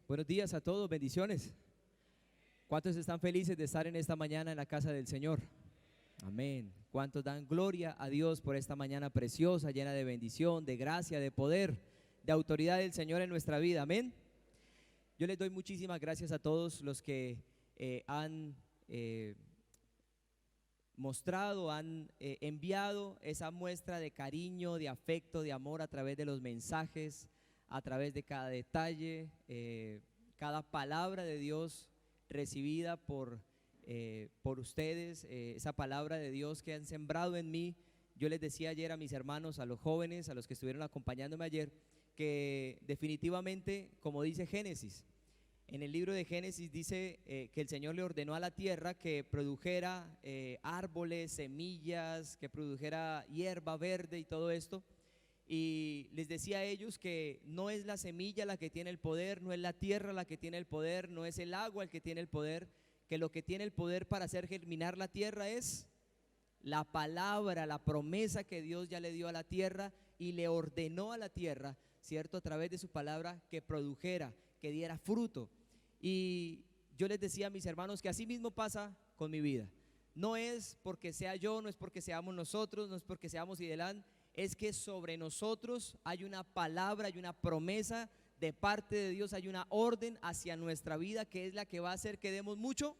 Buenos días a todos, bendiciones. ¿Cuántos están felices de estar en esta mañana en la casa del Señor? Amén. ¿Cuántos dan gloria a Dios por esta mañana preciosa, llena de bendición, de gracia, de poder, de autoridad del Señor en nuestra vida? Amén. Yo les doy muchísimas gracias a todos los que han mostrado, han enviado esa muestra de cariño, de afecto, de amor a través de los mensajes, a través de cada detalle, cada palabra de Dios recibida por ustedes, esa palabra de Dios que han sembrado en mí. Yo les decía ayer a mis hermanos, a los jóvenes, a los que estuvieron acompañándome ayer, que definitivamente, como dice Génesis, en el libro de Génesis dice que el Señor le ordenó a la tierra que produjera árboles, semillas, que produjera hierba verde y todo esto. Y les decía a ellos que no es la semilla la que tiene el poder, no es la tierra la que tiene el poder, no es el agua el que tiene el poder, que lo que tiene el poder para hacer germinar la tierra es la palabra, la promesa que Dios ya le dio a la tierra y le ordenó a la tierra, ¿cierto? A través de su palabra que produjera, que diera fruto. Y yo les decía a mis hermanos que así mismo pasa con mi vida. No es porque sea yo, no es porque seamos nosotros, no es porque seamos Idelán, es que sobre nosotros hay una palabra, hay una promesa de parte de Dios, hay una orden hacia nuestra vida que es la que va a hacer que demos mucho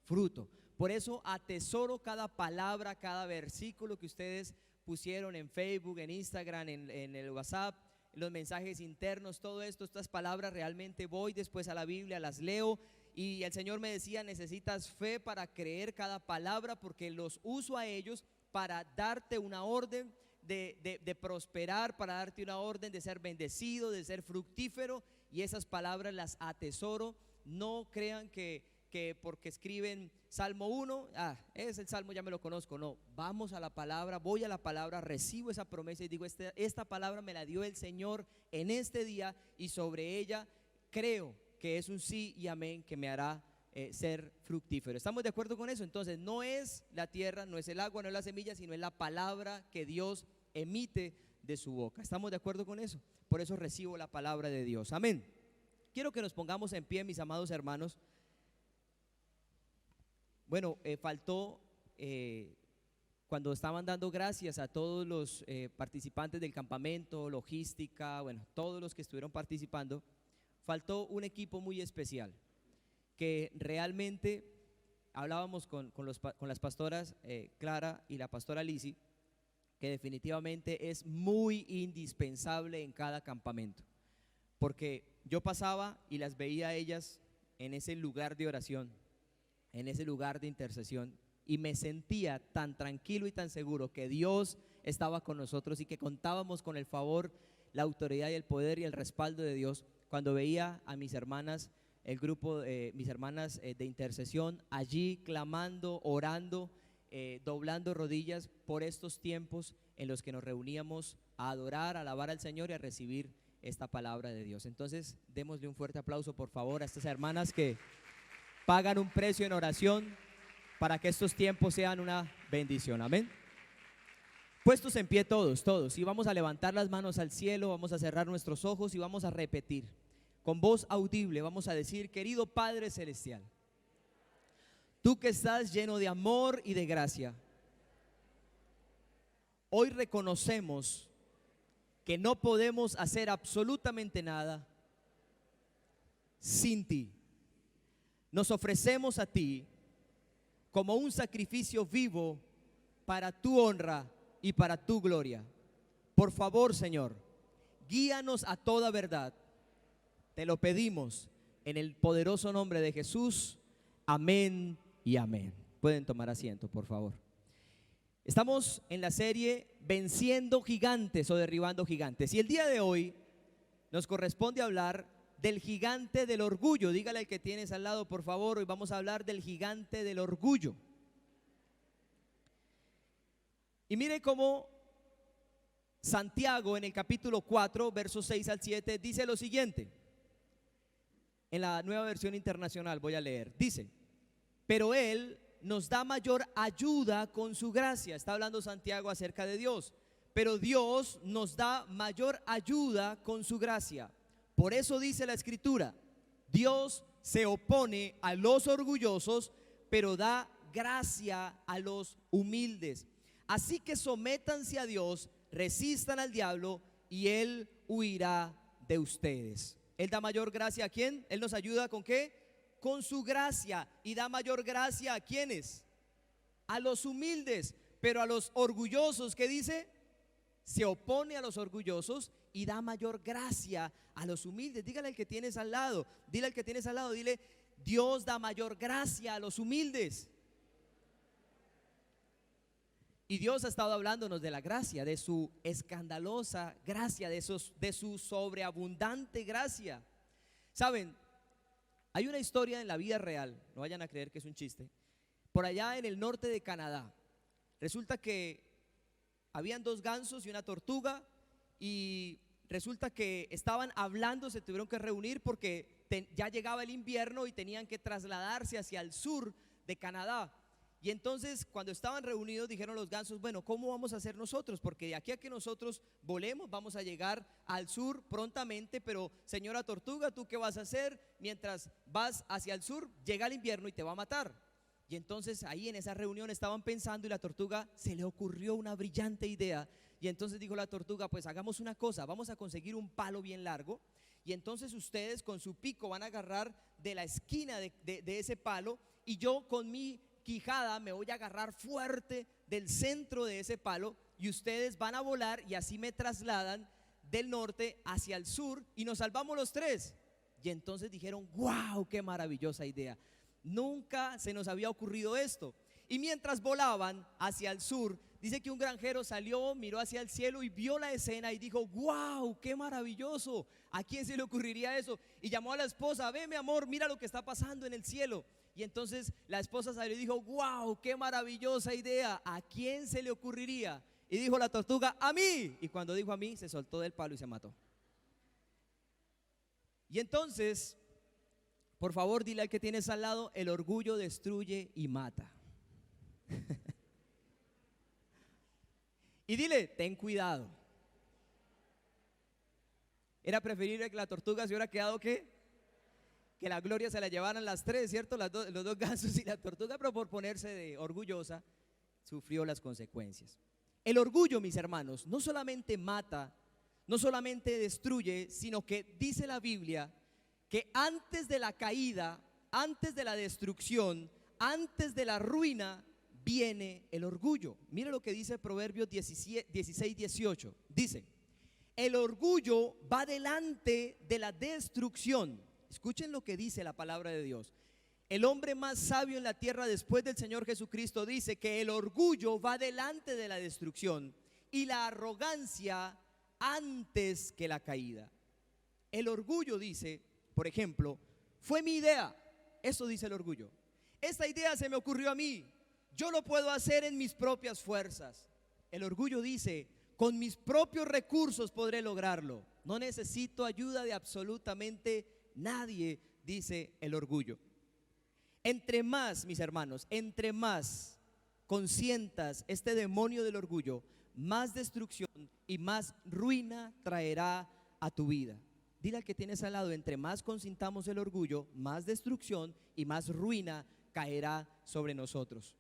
fruto. Por eso atesoro cada palabra, cada versículo que ustedes pusieron en Facebook, en Instagram, en el WhatsApp, los mensajes internos, todo esto, estas palabras realmente voy después a la Biblia, las leo. Y el Señor me decía, necesitas fe para creer cada palabra porque los uso a ellos para darte una orden de prosperar, para darte una orden de ser bendecido, de ser fructífero, y esas palabras las atesoro. No crean que porque escriben Salmo 1, es el Salmo, ya me lo conozco. No, vamos a la palabra, voy a la palabra, recibo esa promesa y digo, esta palabra me la dio el Señor en este día y sobre ella creo que es un sí y amén que me hará ser fructífero. ¿Estamos de acuerdo con eso? Entonces no es la tierra, no es el agua, no es la semilla, sino es la palabra que Dios emite de su boca. ¿Estamos de acuerdo con eso? Por eso recibo la palabra de Dios. Amén. Quiero que nos pongamos en pie, mis amados hermanos. Bueno, faltó cuando estaban dando gracias a todos los participantes del campamento, logística, bueno, todos los que estuvieron participando, faltó un equipo muy especial que realmente hablábamos con las pastoras Clara y la pastora Lisi, que definitivamente es muy indispensable en cada campamento, porque yo pasaba y las veía a ellas en ese lugar de oración, en ese lugar de intercesión, y me sentía tan tranquilo y tan seguro que Dios estaba con nosotros y que contábamos con el favor, la autoridad y el poder y el respaldo de Dios cuando veía a mis hermanas, el grupo, mis hermanas de intercesión allí clamando, orando, doblando rodillas por estos tiempos en los que nos reuníamos a adorar, a alabar al Señor y a recibir esta palabra de Dios. Entonces démosle un fuerte aplauso por favor a estas hermanas que pagan un precio en oración para que estos tiempos sean una bendición. Amén. Puestos en pie todos, y vamos a levantar las manos al cielo, vamos a cerrar nuestros ojos y vamos a repetir con voz audible, vamos a decir: querido Padre Celestial, tú que estás lleno de amor y de gracia, hoy reconocemos que no podemos hacer absolutamente nada sin ti. Nos ofrecemos a ti como un sacrificio vivo para tu honra y para tu gloria. Por favor, Señor, guíanos a toda verdad. Te lo pedimos en el poderoso nombre de Jesús. Amén y amén. Pueden tomar asiento, por favor. Estamos en la serie Venciendo Gigantes o Derribando Gigantes. Y el día de hoy nos corresponde hablar del gigante del orgullo. Dígale al que tienes al lado, por favor. Hoy vamos a hablar del gigante del orgullo. Y mire cómo Santiago en el capítulo 4, versos 6 al 7 dice lo siguiente. En la Nueva Versión Internacional voy a leer. Dice: pero Él nos da mayor ayuda con su gracia. Está hablando Santiago acerca de Dios. Pero Dios nos da mayor ayuda con su gracia. Por eso dice la Escritura: Dios se opone a los orgullosos, pero da gracia a los humildes. Así que sométanse a Dios, resistan al diablo y él huirá de ustedes. Él da mayor gracia ¿a quién? Él nos ayuda ¿con qué? Con su gracia. Y da mayor gracia ¿a quiénes? A los humildes. Pero a los orgullosos, ¿qué dice? Se opone a los orgullosos y da mayor gracia a los humildes. Dígale al que tienes al lado, dile al que tienes al lado, dile: Dios da mayor gracia a los humildes. Y Dios ha estado hablándonos de la gracia, de su escandalosa gracia, de su sobreabundante gracia. Saben, hay una historia en la vida real, no vayan a creer que es un chiste. Por allá en el norte de Canadá, resulta que habían dos gansos y una tortuga, y resulta que estaban hablando, se tuvieron que reunir porque ya llegaba el invierno y tenían que trasladarse hacia el sur de Canadá. Y entonces cuando estaban reunidos dijeron los gansos: bueno, ¿cómo vamos a hacer nosotros? Porque de aquí a que nosotros volemos vamos a llegar al sur prontamente, pero señora tortuga, ¿tú qué vas a hacer? Mientras vas hacia el sur llega el invierno y te va a matar. Y entonces ahí en esa reunión estaban pensando, y la tortuga se le ocurrió una brillante idea. Y entonces dijo la tortuga: pues hagamos una cosa, vamos a conseguir un palo bien largo, y entonces ustedes con su pico van a agarrar de la esquina de ese palo, y yo con mi quijada me voy a agarrar fuerte del centro de ese palo, y ustedes van a volar y así me trasladan del norte hacia el sur y nos salvamos los tres. Y entonces dijeron: wow, qué maravillosa idea, nunca se nos había ocurrido esto. Y mientras volaban hacia el sur, dice que un granjero salió, miró hacia el cielo y vio la escena y dijo: wow, qué maravilloso, ¿a quién se le ocurriría eso? Y llamó a la esposa: ve mi amor, mira lo que está pasando en el cielo. Y entonces la esposa salió y dijo: wow, qué maravillosa idea, ¿a quién se le ocurriría? Y dijo la tortuga: a mí. Y cuando dijo a mí, se soltó del palo y se mató. Y entonces, por favor, dile al que tienes al lado: el orgullo destruye y mata. Y dile: ten cuidado. Era preferible que la tortuga se hubiera quedado que la gloria se la llevaran las tres, ¿cierto? Los dos gansos y la tortuga, pero por ponerse de orgullosa sufrió las consecuencias. El orgullo, mis hermanos, no solamente mata, no solamente destruye, sino que dice la Biblia que antes de la caída, antes de la destrucción, antes de la ruina, viene el orgullo. Mire lo que dice Proverbios 16:18. Dice: el orgullo va delante de la destrucción. Escuchen lo que dice la palabra de Dios. El hombre más sabio en la tierra después del Señor Jesucristo dice que el orgullo va delante de la destrucción y la arrogancia antes que la caída. El orgullo dice, por ejemplo: fue mi idea. Eso dice el orgullo. Esta idea se me ocurrió a mí. Yo lo puedo hacer en mis propias fuerzas. El orgullo dice: con mis propios recursos podré lograrlo. No necesito ayuda de absolutamente nadie, dice el orgullo. Entre más, mis hermanos, entre más consientas este demonio del orgullo, más destrucción y más ruina traerá a tu vida. Dile al que tienes al lado: entre más consintamos el orgullo, más destrucción y más ruina caerá sobre nosotros.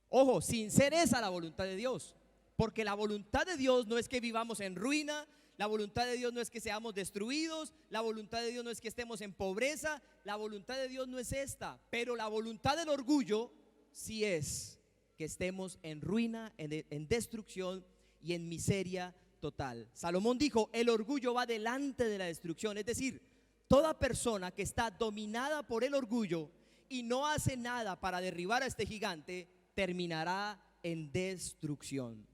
Ojo, sin ser esa la voluntad de Dios, porque la voluntad de Dios no es que vivamos en ruina, la voluntad de Dios no es que seamos destruidos, la voluntad de Dios no es que estemos en pobreza, la voluntad de Dios no es esta, pero la voluntad del orgullo sí es que estemos en ruina, en destrucción y en miseria total. Salomón dijo: el orgullo va delante de la destrucción, es decir, toda persona que está dominada por el orgullo y no hace nada para derribar a este gigante, terminará en destrucción.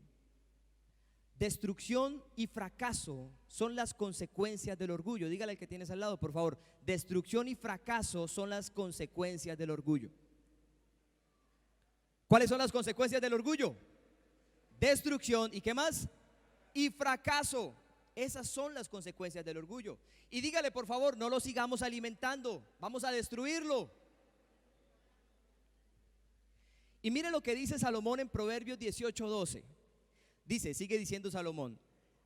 Destrucción y fracaso son las consecuencias del orgullo. Dígale al que tienes al lado, por favor: destrucción y fracaso son las consecuencias del orgullo. ¿Cuáles son las consecuencias del orgullo? Destrucción y ¿qué más? Y fracaso. Esas son las consecuencias del orgullo. Y dígale, por favor: no lo sigamos alimentando, vamos a destruirlo. Y mire lo que dice Salomón en Proverbios 18:12. Dice, sigue diciendo Salomón: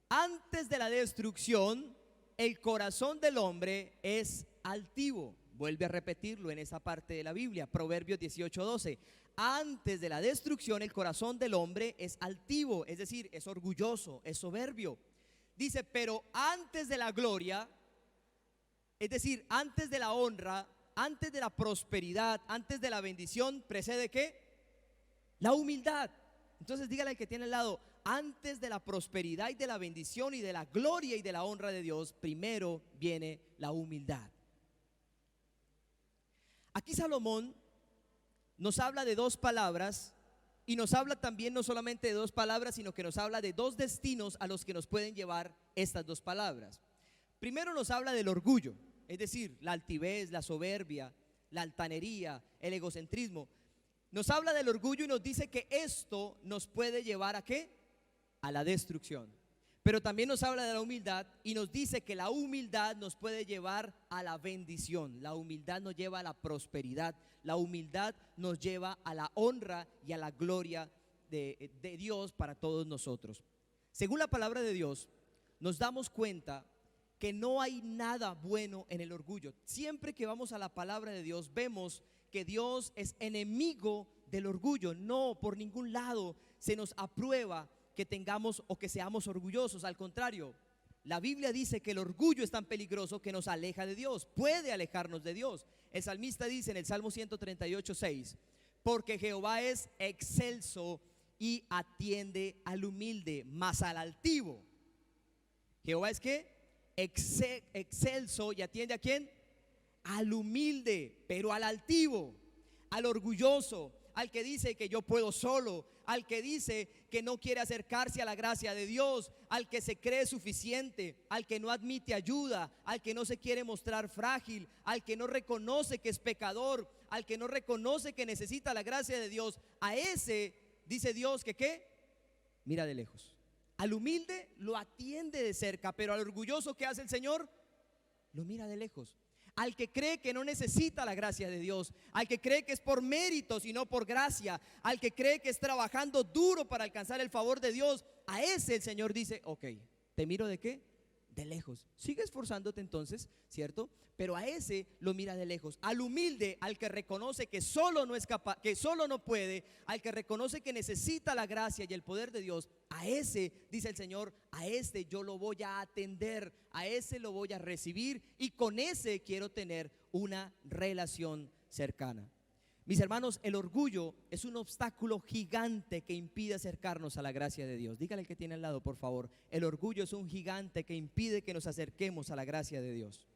antes de la destrucción, el corazón del hombre es altivo. Vuelve a repetirlo en esa parte de la Biblia, Proverbios 18:12. Antes de la destrucción, el corazón del hombre es altivo, es decir, es orgulloso, es soberbio. Dice, pero antes de la gloria, es decir, antes de la honra, antes de la prosperidad, antes de la bendición, ¿precede qué? La humildad. Entonces dígale al que tiene al lado, antes de la prosperidad y de la bendición y de la gloria y de la honra de Dios, primero viene la humildad. Aquí Salomón nos habla de dos palabras y nos habla también no solamente de dos palabras, sino que nos habla de dos destinos a los que nos pueden llevar estas dos palabras. Primero nos habla del orgullo, es decir, la altivez, la soberbia, la altanería, el egocentrismo. Nos habla del orgullo y nos dice que esto nos puede llevar ¿a qué? A la destrucción. Pero también nos habla de la humildad y nos dice que la humildad nos puede llevar a la bendición. La humildad nos lleva a la prosperidad. La humildad nos lleva a la honra y a la gloria de Dios para todos nosotros. Según la palabra de Dios, nos damos cuenta que no hay nada bueno en el orgullo. Siempre que vamos a la palabra de Dios, vemos que Dios es enemigo del orgullo. No, por ningún lado se nos aprueba que tengamos o que seamos orgullosos. Al contrario, la Biblia dice que el orgullo es tan peligroso que nos aleja de Dios, puede alejarnos de Dios. El salmista dice en el Salmo 138:6, porque Jehová es excelso y atiende al humilde, mas al altivo. Jehová es ¿qué? Excelso y atiende ¿a quién? Al humilde, pero al altivo, al orgulloso, al que dice que yo puedo solo, al que dice que no quiere acercarse a la gracia de Dios, al que se cree suficiente, al que no admite ayuda, al que no se quiere mostrar frágil, al que no reconoce que es pecador, al que no reconoce que necesita la gracia de Dios. A ese dice Dios que ¿qué? Mira de lejos. Al humilde lo atiende de cerca, pero al orgulloso, ¿qué hace el Señor? Lo mira de lejos. Al que cree que no necesita la gracia de Dios, al que cree que es por méritos y no por gracia, al que cree que es trabajando duro para alcanzar el favor de Dios, a ese el Señor dice, ok, ¿te miro de qué? De lejos. Sigue esforzándote entonces, ¿cierto? Pero a ese lo mira de lejos. Al humilde, al que reconoce que solo no es capaz, que solo no puede, al que reconoce que necesita la gracia y el poder de Dios, a ese, dice el Señor, a este yo lo voy a atender, a ese lo voy a recibir y con ese quiero tener una relación cercana. Mis hermanos, el orgullo es un obstáculo gigante que impide acercarnos a la gracia de Dios. Dígale al que tiene al lado, por favor. El orgullo es un gigante que impide que nos acerquemos a la gracia de Dios.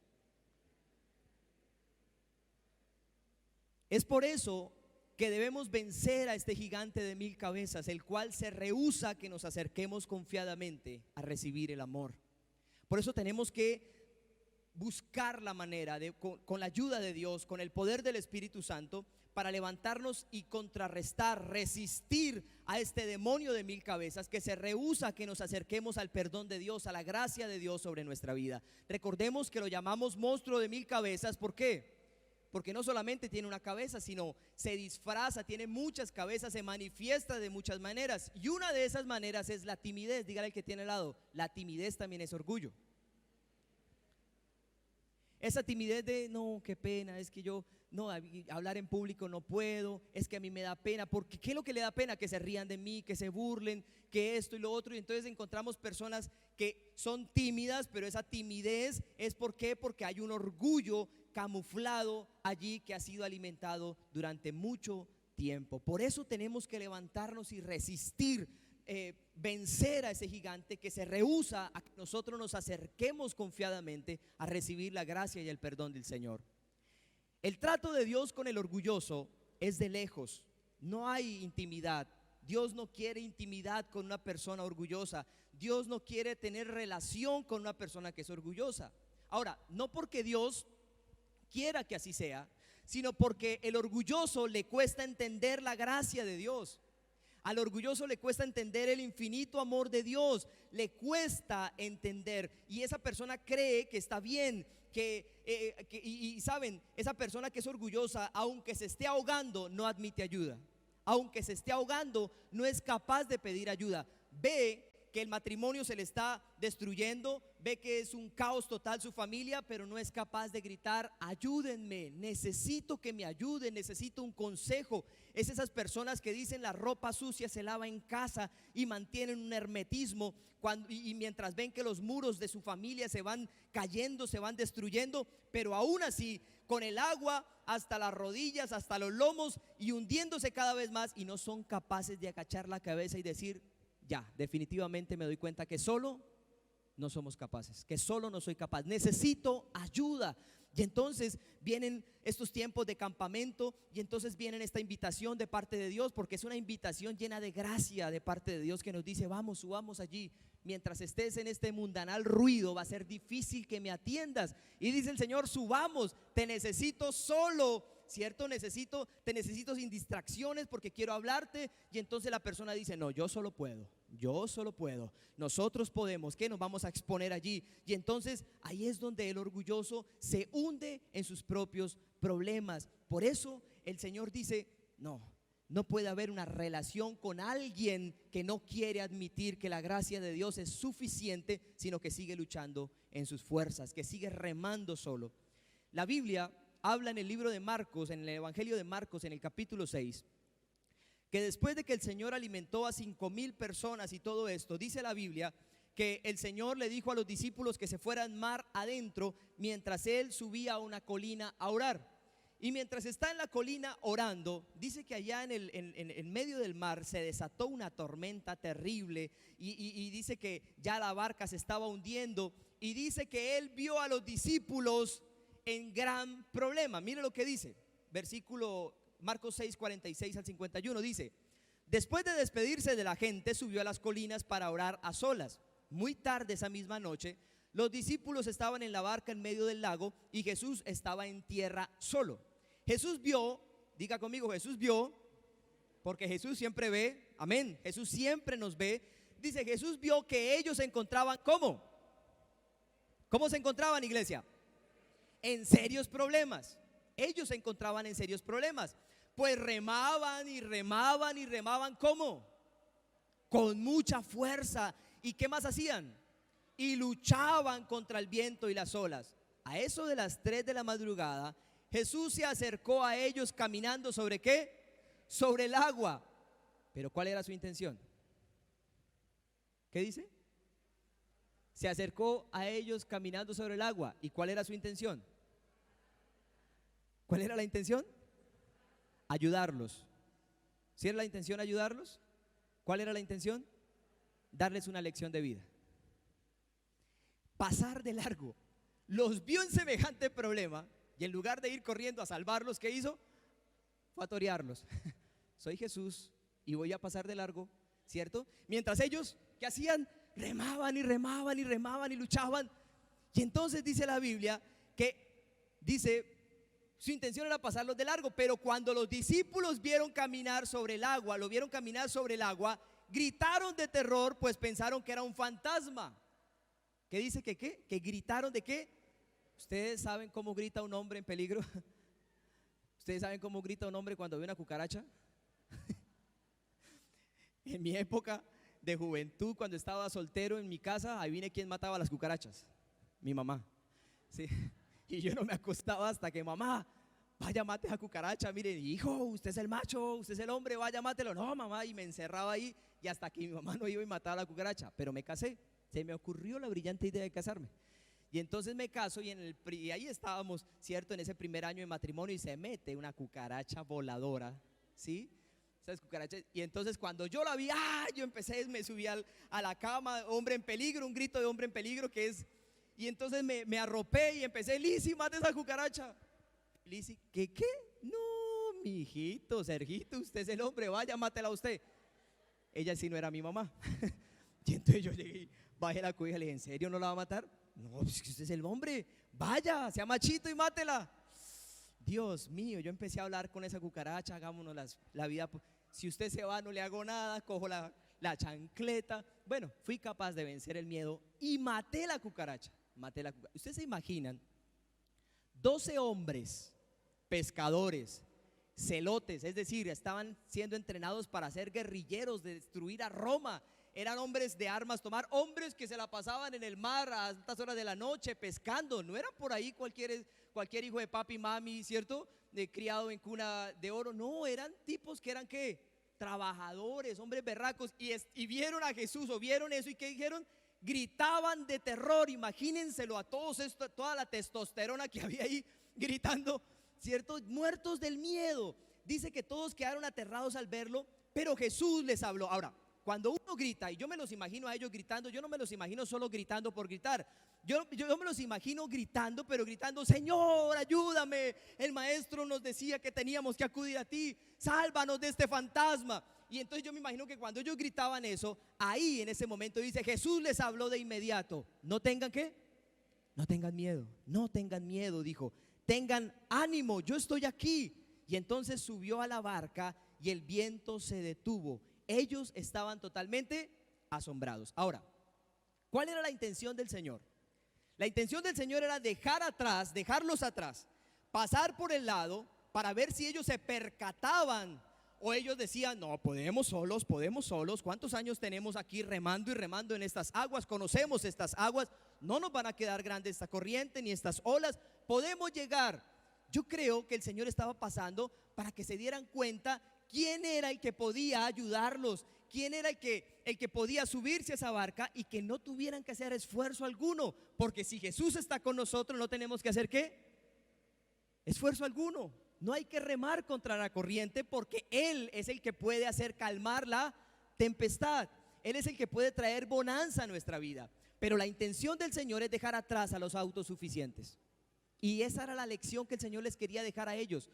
Es por eso que debemos vencer a este gigante de 1000 cabezas, el cual se rehúsa que nos acerquemos confiadamente a recibir el amor. Por eso tenemos que buscar la manera con la ayuda de Dios, con el poder del Espíritu Santo, para levantarnos y contrarrestar, resistir a este demonio de 1000 cabezas que se rehúsa que nos acerquemos al perdón de Dios, a la gracia de Dios sobre nuestra vida. Recordemos que lo llamamos monstruo de 1000 cabezas. ¿Por qué? Porque no solamente tiene una cabeza, sino se disfraza, tiene muchas cabezas, se manifiesta de muchas maneras. Y una de esas maneras es la timidez. Dígale al que tiene al lado, la timidez también es orgullo. Esa timidez de, no, qué pena, es que yo, no, hablar en público no puedo, es que a mí me da pena, porque ¿qué es lo que le da pena? Que se rían de mí, que se burlen, que esto y lo otro, y entonces encontramos personas que son tímidas, pero esa timidez es ¿por qué? Porque hay un orgullo camuflado allí que ha sido alimentado durante mucho tiempo. Por eso tenemos que levantarnos y resistir, vencer a ese gigante que se rehúsa a que nosotros nos acerquemos confiadamente a recibir la gracia y el perdón del Señor. El trato de Dios con el orgulloso es de lejos, no hay intimidad. Dios no quiere intimidad con una persona orgullosa. Dios no quiere tener relación con una persona que es orgullosa. Ahora, no porque Dios quiera que así sea, sino porque el orgulloso le cuesta entender la gracia de Dios. Al orgulloso le cuesta entender el infinito amor de Dios, le cuesta entender, y esa persona cree que está bien, y saben, esa persona que es orgullosa, aunque se esté ahogando, no admite ayuda. Aunque se esté ahogando, no es capaz de pedir ayuda. Ve que el matrimonio se le está destruyendo, ve que es un caos total su familia, pero no es capaz de gritar: ayúdenme, necesito que me ayuden, necesito un consejo. Es esas personas que dicen: la ropa sucia se lava en casa, y mantienen un hermetismo y mientras ven que los muros de su familia se van cayendo, se van destruyendo, pero aún así con el agua hasta las rodillas, hasta los lomos, y hundiéndose cada vez más, y no son capaces de agachar la cabeza y decir: ya, definitivamente me doy cuenta que solo no somos capaces, que solo no soy capaz, necesito ayuda. Y entonces vienen estos tiempos de campamento, y entonces viene esta invitación de parte de Dios, porque es una invitación llena de gracia de parte de Dios, que nos dice: vamos, subamos allí. Mientras estés en este mundanal ruido, va a ser difícil que me atiendas. Y dice el Señor: subamos, te necesito solo, ¿cierto? Te necesito sin distracciones, porque quiero hablarte. Y entonces la persona dice: no, yo solo puedo, nosotros podemos, ¿qué? Nos vamos a exponer allí. Y entonces ahí es donde el orgulloso se hunde en sus propios problemas. Por eso el Señor dice: no puede haber una relación con alguien que no quiere admitir que la gracia de Dios es suficiente, sino que sigue luchando en sus fuerzas, que sigue remando solo. La Biblia habla en el libro de Marcos, en el Evangelio de Marcos, en el capítulo 6, que después de que el Señor alimentó a 5,000 personas y todo esto, dice la Biblia que el Señor le dijo a los discípulos que se fueran mar adentro mientras Él subía a una colina a orar. Y mientras está en la colina orando, dice que allá en medio del mar se desató una tormenta terrible, y dice que ya la barca se estaba hundiendo, y dice que Él vio a los discípulos en gran problema. Mire lo que dice, versículo Marcos 6, 46 al 51, dice: después de despedirse de la gente, subió a las colinas para orar a solas. Muy tarde esa misma noche, los discípulos estaban en la barca en medio del lago, y Jesús estaba en tierra solo. Jesús vio, diga conmigo: Jesús vio, porque Jesús siempre ve, amén, Jesús siempre nos ve. Dice: Jesús vio que ellos se encontraban, ¿cómo? ¿Cómo se encontraban, iglesia? En serios problemas. Ellos se encontraban en serios problemas, pues remaban y remaban y remaban, ¿cómo? Con mucha fuerza. ¿Y qué más hacían? Y luchaban contra el viento y las olas. A eso de las 3 de la madrugada, Jesús se acercó a ellos caminando ¿sobre qué? Sobre el agua. Pero ¿cuál era su intención? ¿Qué dice? Se acercó a ellos caminando sobre el agua. ¿Y cuál era su intención? ¿Cuál era la intención? Ayudarlos. ¿Sí era la intención ayudarlos? ¿Cuál era la intención? Darles una lección de vida. Pasar de largo. Los vio en semejante problema, y en lugar de ir corriendo a salvarlos, ¿qué hizo? Fue a torearlos. Soy Jesús y voy a pasar de largo, ¿cierto? Mientras ellos, ¿qué hacían? Remaban y remaban y remaban y luchaban. Y entonces dice la Biblia que su intención era pasarlos de largo, pero cuando los discípulos vieron caminar sobre el agua, lo vieron caminar sobre el agua, gritaron de terror, pues pensaron que era un fantasma. ¿Qué dice que qué? ¿Que gritaron de qué? ¿Ustedes saben cómo grita un hombre en peligro? ¿Ustedes saben cómo grita un hombre cuando ve una cucaracha? En mi época de juventud, cuando estaba soltero en mi casa, adivine quién mataba las cucarachas. Mi mamá. Sí. Y yo no me acostaba hasta que: mamá, vaya, mate a cucaracha. Mire, hijo, usted es el macho, usted es el hombre, vaya, mátelo. No, mamá, y me encerraba ahí, y hasta que mi mamá no iba y mataba a la cucaracha. Pero me casé, se me ocurrió la brillante idea de casarme. Y entonces me caso, y ahí estábamos, ¿cierto? En ese primer año de matrimonio, y se mete una cucaracha voladora, ¿sí? Esas cucarachas. Y entonces cuando yo la vi, yo me subí a la cama, hombre en peligro, un grito de hombre en peligro que es. Y entonces me arropé y empecé: Lizzy, mate esa cucaracha. Lizzy, ¿qué? No, mi hijito, Sergito, usted es el hombre, vaya, mátela usted. Ella sí no era mi mamá. Y entonces yo llegué y bajé la cobija y le dije: ¿en serio no la va a matar? No, es que usted es el hombre, vaya, sea machito y mátela. Dios mío, yo empecé a hablar con esa cucaracha: hagámonos la vida, si usted se va no le hago nada, cojo la chancleta. Bueno, fui capaz de vencer el miedo y maté la cucaracha. Ustedes se imaginan 12 hombres pescadores, celotes, es decir, estaban siendo entrenados para ser guerrilleros, de destruir a Roma, eran hombres de armas tomar, hombres que se la pasaban en el mar a altas horas de la noche pescando. No eran por ahí cualquier hijo de papi y mami, ¿cierto? Criado en cuna de oro. No, eran tipos que eran ¿qué? Trabajadores, hombres berracos, y vieron a Jesús o vieron eso, y ¿qué dijeron? Gritaban de terror. Imagínenselo a todos esto, toda la testosterona que había ahí gritando, ¿cierto? Muertos del miedo. Dice que todos quedaron aterrados al verlo, pero Jesús les habló. Ahora, cuando uno grita, y yo me los imagino a ellos gritando, yo no me los imagino solo gritando por gritar. Yo me los imagino gritando, pero gritando: Señor, ayúdame. El maestro nos decía que teníamos que acudir a ti. Sálvanos de este fantasma. Y entonces yo me imagino que cuando ellos gritaban eso, ahí en ese momento dice, Jesús les habló de inmediato. No tengan ¿qué? No tengan miedo, no tengan miedo, dijo. Tengan ánimo, yo estoy aquí. Y entonces subió a la barca y el viento se detuvo. Ellos estaban totalmente asombrados. Ahora, ¿cuál era la intención del Señor? La intención del Señor era dejarlos atrás, pasar por el lado para ver si ellos se percataban, o ellos decían: no, podemos solos. ¿Cuántos años tenemos aquí remando y remando en estas aguas? Conocemos estas aguas, no nos van a quedar grandes esta corriente ni estas olas, podemos llegar. Yo creo que el Señor estaba pasando para que se dieran cuenta quién era el que podía ayudarlos, quién era el que podía subirse a esa barca y que no tuvieran que hacer esfuerzo alguno, porque si Jesús está con nosotros no tenemos que hacer ¿qué? Esfuerzo alguno. No hay que remar contra la corriente, porque Él es el que puede hacer calmar la tempestad. Él es el que puede traer bonanza a nuestra vida. Pero la intención del Señor es dejar atrás a los autosuficientes. Y esa era la lección que el Señor les quería dejar a ellos.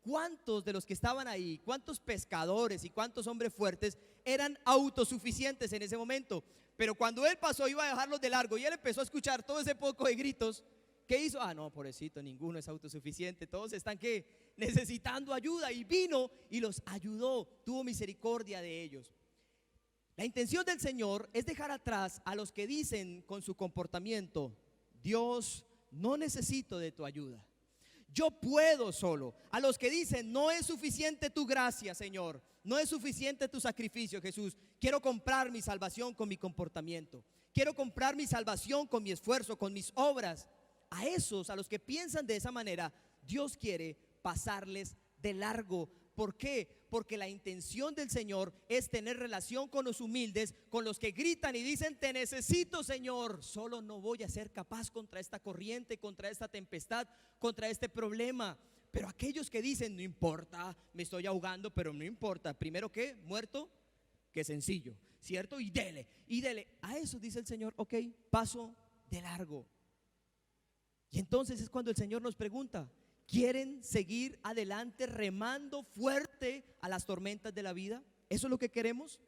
¿Cuántos de los que estaban ahí, cuántos pescadores y cuántos hombres fuertes eran autosuficientes en ese momento? Pero cuando Él pasó, iba a dejarlos de largo, y Él empezó a escuchar todo ese poco de gritos. ¿Qué hizo? Ah, no, pobrecito, ninguno es autosuficiente. Todos están ¿qué? Necesitando ayuda. Y vino y los ayudó, tuvo misericordia de ellos. La intención del Señor es dejar atrás a los que dicen con su comportamiento: Dios, no necesito de tu ayuda, yo puedo solo. A los que dicen: no es suficiente tu gracia, Señor, no es suficiente tu sacrificio, Jesús. Quiero comprar mi salvación con mi comportamiento, quiero comprar mi salvación con mi esfuerzo, con mis obras. A esos, a los que piensan de esa manera, Dios quiere pasarles de largo. ¿Por qué? Porque la intención del Señor es tener relación con los humildes, con los que gritan y dicen: te necesito, Señor, solo no voy a ser capaz contra esta corriente, contra esta tempestad, contra este problema. Pero aquellos que dicen: no importa, me estoy ahogando, pero no importa, primero que muerto que sencillo, ¿cierto? Y dele, a eso dice el Señor: ok, paso de largo. Y entonces es cuando el Señor nos pregunta: ¿quieren seguir adelante remando fuerte a las tormentas de la vida? ¿Eso es lo que queremos?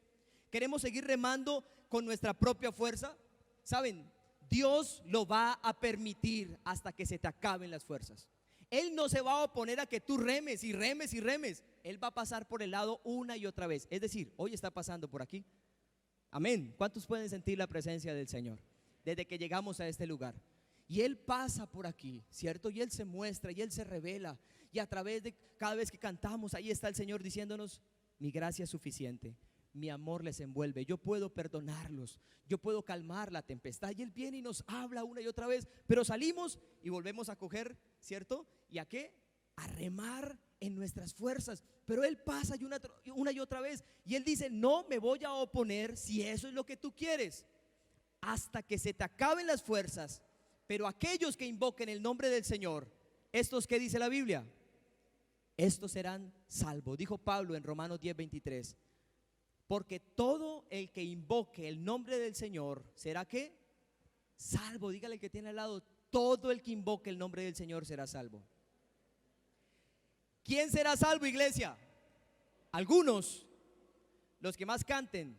¿Queremos seguir remando con nuestra propia fuerza? ¿Saben? Dios lo va a permitir hasta que se te acaben las fuerzas. Él no se va a oponer a que tú remes y remes y remes. Él va a pasar por el lado una y otra vez. Es decir, hoy está pasando por aquí. Amén. ¿Cuántos pueden sentir la presencia del Señor desde que llegamos a este lugar? Y Él pasa por aquí, ¿cierto? Y Él se muestra y Él se revela. Y a través de cada vez que cantamos, ahí está el Señor diciéndonos: mi gracia es suficiente, mi amor les envuelve, yo puedo perdonarlos, yo puedo calmar la tempestad. Y Él viene y nos habla una y otra vez, pero salimos y volvemos a coger, ¿cierto? ¿Y a qué? A remar en nuestras fuerzas. Pero Él pasa una y otra vez, y Él dice: no me voy a oponer si eso es lo que tú quieres, hasta que se te acaben las fuerzas. Pero aquellos que invoquen el nombre del Señor, estos, ¿qué dice la Biblia? Estos serán salvos. Dijo Pablo en Romanos 10:23: porque todo el que invoque el nombre del Señor será ¿qué? Salvo. Dígale al que tiene al lado: todo el que invoque el nombre del Señor será salvo. ¿Quién será salvo, iglesia? Algunos, los que más canten,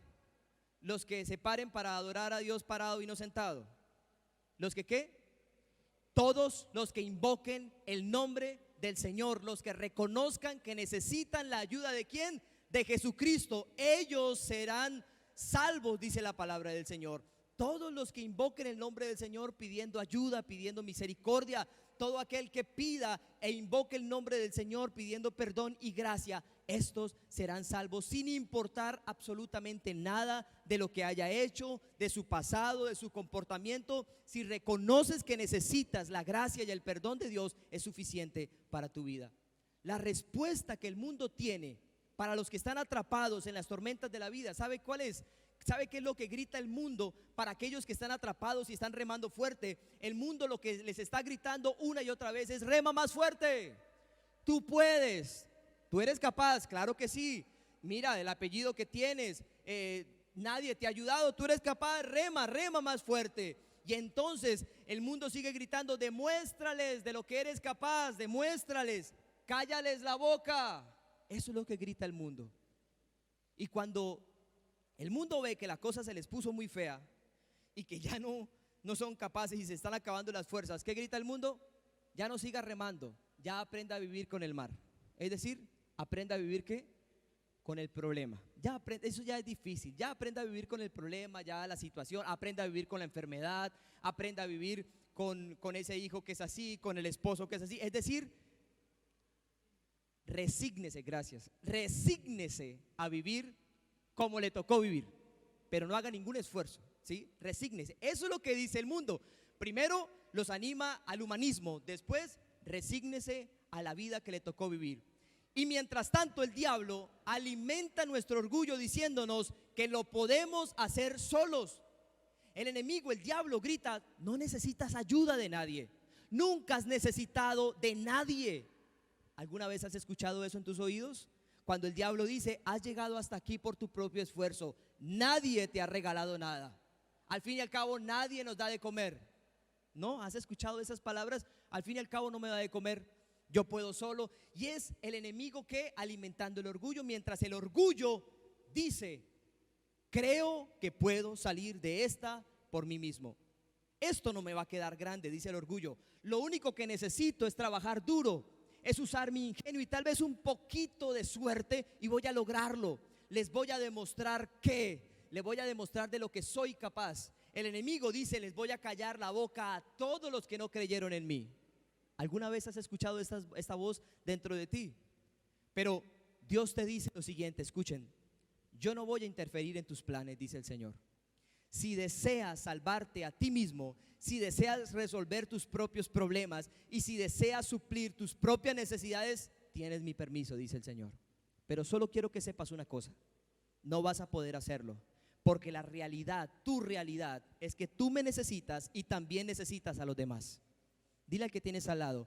los que se paren para adorar a Dios parado y no sentado. ¿Los que qué? Todos los que invoquen el nombre del Señor, los que reconozcan que necesitan la ayuda ¿de quién? De Jesucristo. Ellos serán salvos, dice la palabra del Señor. Todos los que invoquen el nombre del Señor pidiendo ayuda, pidiendo misericordia, todo aquel que pida e invoque el nombre del Señor pidiendo perdón y gracia, estos serán salvos sin importar absolutamente nada de lo que haya hecho, de su pasado, de su comportamiento. Si reconoces que necesitas la gracia y el perdón de Dios, es suficiente para tu vida. La respuesta que el mundo tiene para los que están atrapados en las tormentas de la vida, ¿sabe cuál es? ¿Sabe qué es lo que grita el mundo para aquellos que están atrapados y están remando fuerte? El mundo lo que les está gritando una y otra vez es: rema más fuerte, tú puedes. Tú eres capaz, claro que sí. Mira el apellido que tienes, nadie te ha ayudado, tú eres capaz, rema más fuerte. Y entonces el mundo sigue gritando: demuéstrales de lo que eres capaz, demuéstrales, cállales la boca. Eso es lo que grita el mundo. Y cuando el mundo ve que la cosa se les puso muy fea y que ya no son capaces y se están acabando las fuerzas, ¿qué grita el mundo? Ya no siga remando, ya aprenda a vivir con el mar. Es decir, aprenda a vivir ¿qué? Con el problema. Ya aprenda, eso ya es difícil. Ya aprenda a vivir con el problema, ya la situación. Aprenda a vivir con la enfermedad. Aprenda a vivir con ese hijo que es así, con el esposo que es así. Es decir, resígnese, gracias. Resígnese a vivir como le tocó vivir, pero no haga ningún esfuerzo, ¿sí? Resígnese. Eso es lo que dice el mundo. Primero los anima al humanismo, después resígnese a la vida que le tocó vivir. Y mientras tanto el diablo alimenta nuestro orgullo diciéndonos que lo podemos hacer solos. El enemigo, el diablo, grita: no necesitas ayuda de nadie, nunca has necesitado de nadie. ¿Alguna vez has escuchado eso en tus oídos? Cuando el diablo dice: has llegado hasta aquí por tu propio esfuerzo, nadie te ha regalado nada, al fin y al cabo nadie nos da de comer. ¿No? ¿Has escuchado esas palabras? Al fin y al cabo no me da de comer, yo puedo solo. Y es el enemigo que alimentando el orgullo, mientras el orgullo dice: creo que puedo salir de esta por mí mismo. Esto no me va a quedar grande, dice el orgullo. Lo único que necesito es trabajar duro, es usar mi ingenio y tal vez un poquito de suerte y voy a lograrlo. Les voy a demostrar les voy a demostrar de lo que soy capaz. El enemigo dice: les voy a callar la boca a todos los que no creyeron en mí. ¿Alguna vez has escuchado esta voz dentro de ti? Pero Dios te dice lo siguiente, escuchen: yo no voy a interferir en tus planes, dice el Señor. Si deseas salvarte a ti mismo, si deseas resolver tus propios problemas y si deseas suplir tus propias necesidades, tienes mi permiso, dice el Señor. Pero solo quiero que sepas una cosa: no vas a poder hacerlo, porque la realidad, tu realidad, es que tú me necesitas y también necesitas a los demás. Dile al que tienes al lado: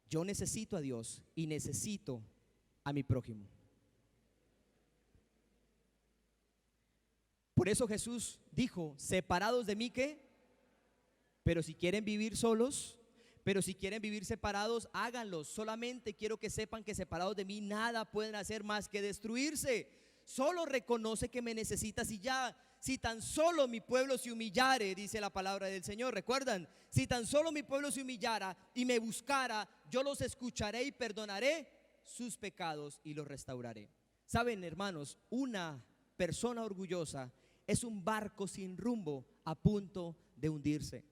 yo necesito a Dios y necesito a mi prójimo. Por eso Jesús dijo: separados de mí, ¿qué? Pero si quieren vivir solos, pero si quieren vivir separados, háganlo. Solamente quiero que sepan que separados de mí nada pueden hacer más que destruirse. Solo reconoce que me necesitas y ya. Si tan solo mi pueblo se humillare, dice la palabra del Señor, ¿recuerdan? Si tan solo mi pueblo se humillara y me buscara, yo los escucharé y perdonaré sus pecados y los restauraré. Saben, hermanos, una persona orgullosa es un barco sin rumbo a punto de hundirse.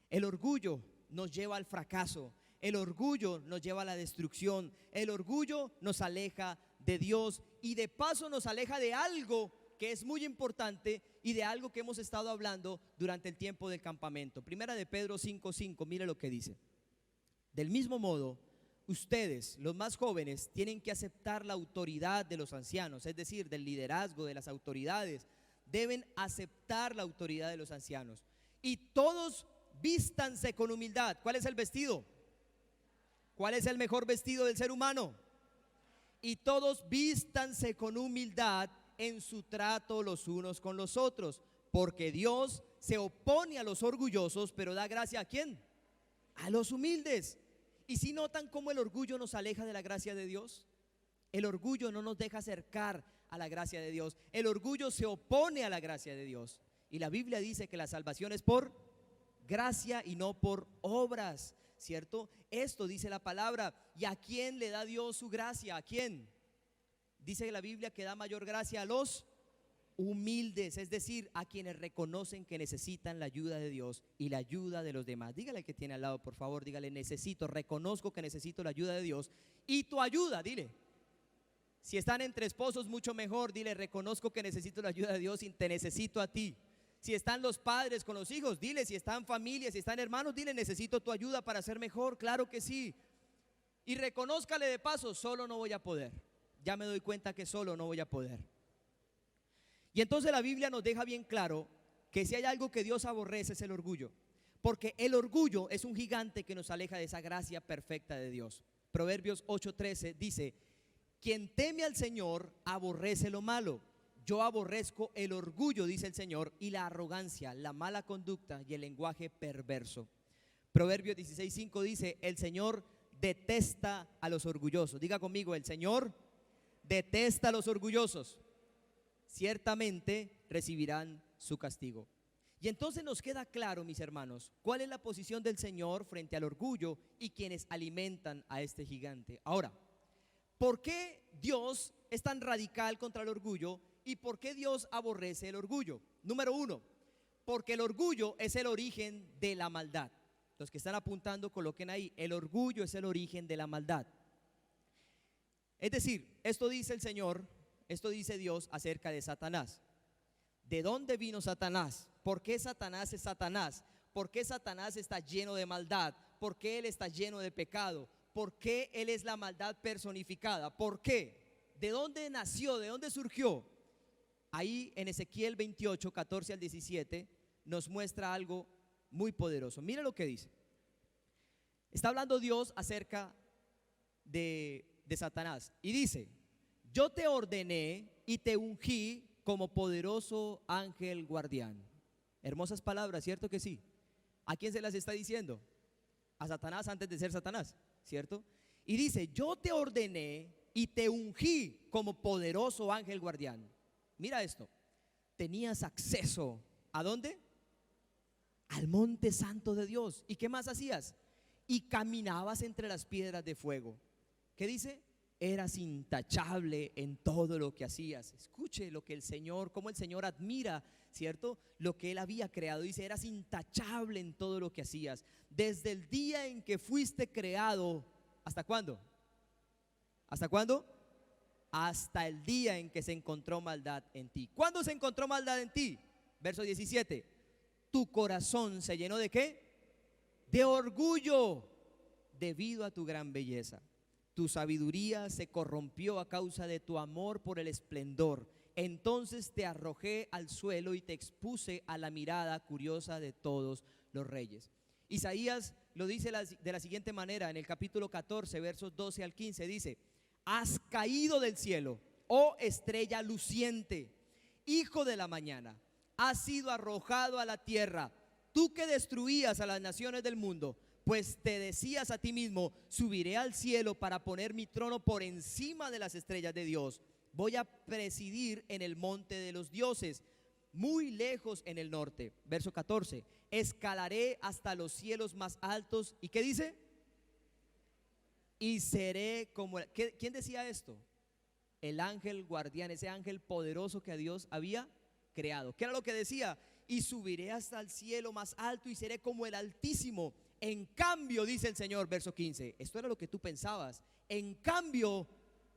El orgullo nos lleva al fracaso, el orgullo nos lleva a la destrucción, el orgullo nos aleja de Dios y de paso nos aleja de algo que es muy importante y de algo que hemos estado hablando durante el tiempo del campamento. Primera de Pedro 5:5, mire lo que dice: del mismo modo, ustedes, los más jóvenes, tienen que aceptar la autoridad de los ancianos, es decir, del liderazgo de las autoridades. Deben aceptar la autoridad de los ancianos. Y todos vístanse con humildad. ¿Cuál es el vestido? ¿Cuál es el mejor vestido del ser humano? Y todos vístanse con humildad en su trato los unos con los otros, porque Dios se opone a los orgullosos, pero da gracia ¿a quién? A los humildes. ¿Y si notan cómo el orgullo nos aleja de la gracia de Dios? El orgullo no nos deja acercar a la gracia de Dios. El orgullo se opone a la gracia de Dios. Y la Biblia dice que la salvación es por gracia y no por obras, ¿cierto? Esto dice la palabra. ¿Y a quién le da Dios su gracia? ¿A quién? Dice la Biblia que da mayor gracia a los humildes, es decir, a quienes reconocen que necesitan la ayuda de Dios y la ayuda de los demás. Dígale al que tiene al lado, por favor, dígale: reconozco que necesito la ayuda de Dios y tu ayuda, dile, Si están entre esposos, mucho mejor. Dile, reconozco que necesito la ayuda de Dios y te necesito a ti. Si están los padres con los hijos, dile. Si están familias, si están hermanos, dile, necesito tu ayuda para ser mejor. Claro que sí. Y reconózcale de paso, solo no voy a poder. Ya me doy cuenta que solo no voy a poder. Y entonces la Biblia nos deja bien claro que si hay algo que Dios aborrece es el orgullo. Porque el orgullo es un gigante que nos aleja de esa gracia perfecta de Dios. Proverbios 8:13 dice: quien teme al Señor aborrece lo malo. Yo aborrezco el orgullo, dice el Señor, y la arrogancia, la mala conducta y el lenguaje perverso. Proverbios 16:5 dice: el Señor detesta a los orgullosos. Diga conmigo: el Señor detesta a los orgullosos. Ciertamente recibirán su castigo. Y entonces nos queda claro, mis hermanos, cuál es la posición del Señor frente al orgullo y quienes alimentan a este gigante. Ahora, ¿por qué Dios es tan radical contra el orgullo y por qué Dios aborrece el orgullo? Número uno, porque el orgullo es el origen de la maldad. Los que están apuntando, coloquen ahí: el orgullo es el origen de la maldad. Es decir, esto dice el Señor, esto dice Dios acerca de Satanás. ¿De dónde vino Satanás? ¿Por qué Satanás es Satanás? ¿Por qué Satanás está lleno de maldad? ¿Por qué él está lleno de pecado? ¿Por qué él es la maldad personificada? ¿Por qué? ¿De dónde nació? ¿De dónde surgió? Ahí en Ezequiel 28, 14 al 17 nos muestra algo muy poderoso. Mire lo que dice. Está hablando Dios acerca de Satanás y dice: yo te ordené y te ungí como poderoso ángel guardián. Hermosas palabras, ¿cierto que sí? ¿A quién se las está diciendo? A Satanás antes de ser Satanás, ¿cierto? Y dice: yo te ordené y te ungí como poderoso ángel guardián. Mira esto: tenías acceso, ¿a dónde? Al monte santo de Dios. ¿Y qué más hacías? Y caminabas entre las piedras de fuego. ¿Qué dice? Eras intachable en todo lo que hacías. Escuche lo que el Señor, cómo el Señor admira, ¿cierto? Lo que Él había creado. Dice: eras intachable en todo lo que hacías. Desde el día en que fuiste creado, ¿hasta cuándo? ¿Hasta cuándo? Hasta el día en que se encontró maldad en ti. ¿Cuándo se encontró maldad en ti? Verso 17. Tu corazón se llenó ¿de qué? De orgullo debido a tu gran belleza. Tu sabiduría se corrompió a causa de tu amor por el esplendor. Entonces te arrojé al suelo y te expuse a la mirada curiosa de todos los reyes. Isaías lo dice de la siguiente manera en el capítulo 14, versos 12 al 15. Dice: has caído del cielo, oh estrella luciente, hijo de la mañana. Has sido arrojado a la tierra, tú que destruías a las naciones del mundo. Pues te decías a ti mismo: subiré al cielo para poner mi trono por encima de las estrellas de Dios. Voy a presidir en el monte de los dioses, muy lejos en el norte. Verso 14. Escalaré hasta los cielos más altos. ¿Y qué dice? Y seré como ¿quién decía esto? El ángel guardián, ese ángel poderoso que a Dios había creado. ¿Qué era lo que decía? Y subiré hasta el cielo más alto y seré como el Altísimo. En cambio, dice el Señor, verso 15, esto era lo que tú pensabas. En cambio,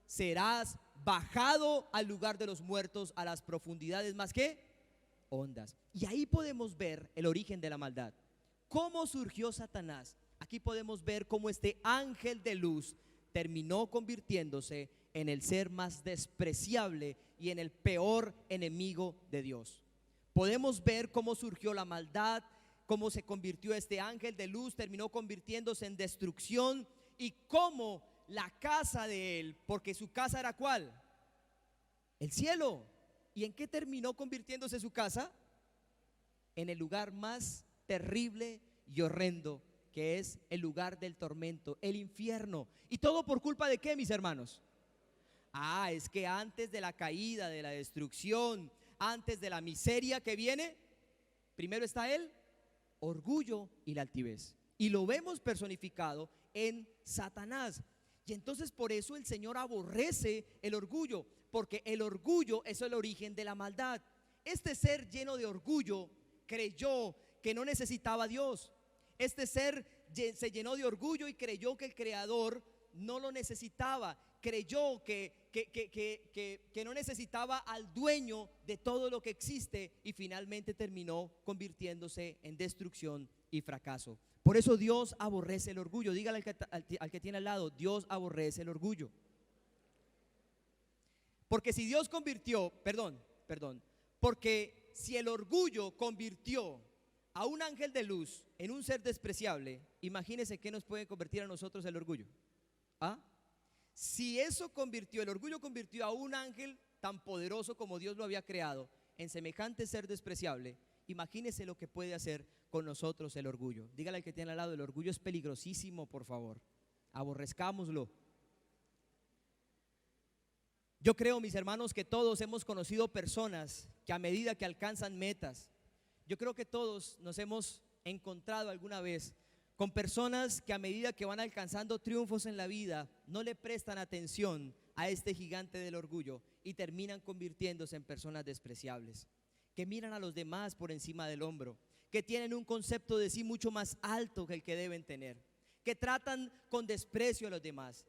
serás bajado al lugar de los muertos, a las profundidades más que hondas. Y ahí podemos ver el origen de la maldad. ¿Cómo surgió Satanás? Aquí podemos ver cómo este ángel de luz terminó convirtiéndose en el ser más despreciable y en el peor enemigo de Dios. Podemos ver cómo surgió la maldad, cómo se convirtió este ángel de luz, terminó convirtiéndose en destrucción, y cómo la casa de él, porque su casa era ¿cuál? El cielo. ¿Y en qué terminó convirtiéndose su casa? En el lugar más terrible y horrendo, que es el lugar del tormento, el infierno. ¿Y todo por culpa de qué, mis hermanos? Es que antes de la caída, de la destrucción, antes de la miseria que viene, primero está el orgullo y la altivez. Y lo vemos personificado en Satanás. Y entonces por eso el Señor aborrece el orgullo, porque el orgullo es el origen de la maldad. Este ser lleno de orgullo creyó que no necesitaba a Dios. Este ser se llenó de orgullo y creyó que el Creador no lo necesitaba, creyó que no necesitaba al dueño de todo lo que existe y finalmente terminó convirtiéndose en destrucción y fracaso. Por eso Dios aborrece el orgullo. Dígale al que tiene al lado: Dios aborrece el orgullo. Porque si Dios convirtió, porque si el orgullo convirtió a un ángel de luz en un ser despreciable, imagínese qué nos puede convertir a nosotros el orgullo. ¿Ah? Si el orgullo convirtió a un ángel tan poderoso como Dios lo había creado en semejante ser despreciable, imagínese lo que puede hacer con nosotros el orgullo. Dígale al que tiene al lado: el orgullo es peligrosísimo, por favor, aborrezcámoslo. Yo creo, mis hermanos, que todos hemos conocido personas que a medida que alcanzan metas, yo creo que todos nos hemos encontrado alguna vez con personas que a medida que van alcanzando triunfos en la vida, no le prestan atención a este gigante del orgullo y terminan convirtiéndose en personas despreciables, que miran a los demás por encima del hombro, que tienen un concepto de sí mucho más alto que el que deben tener, que tratan con desprecio a los demás.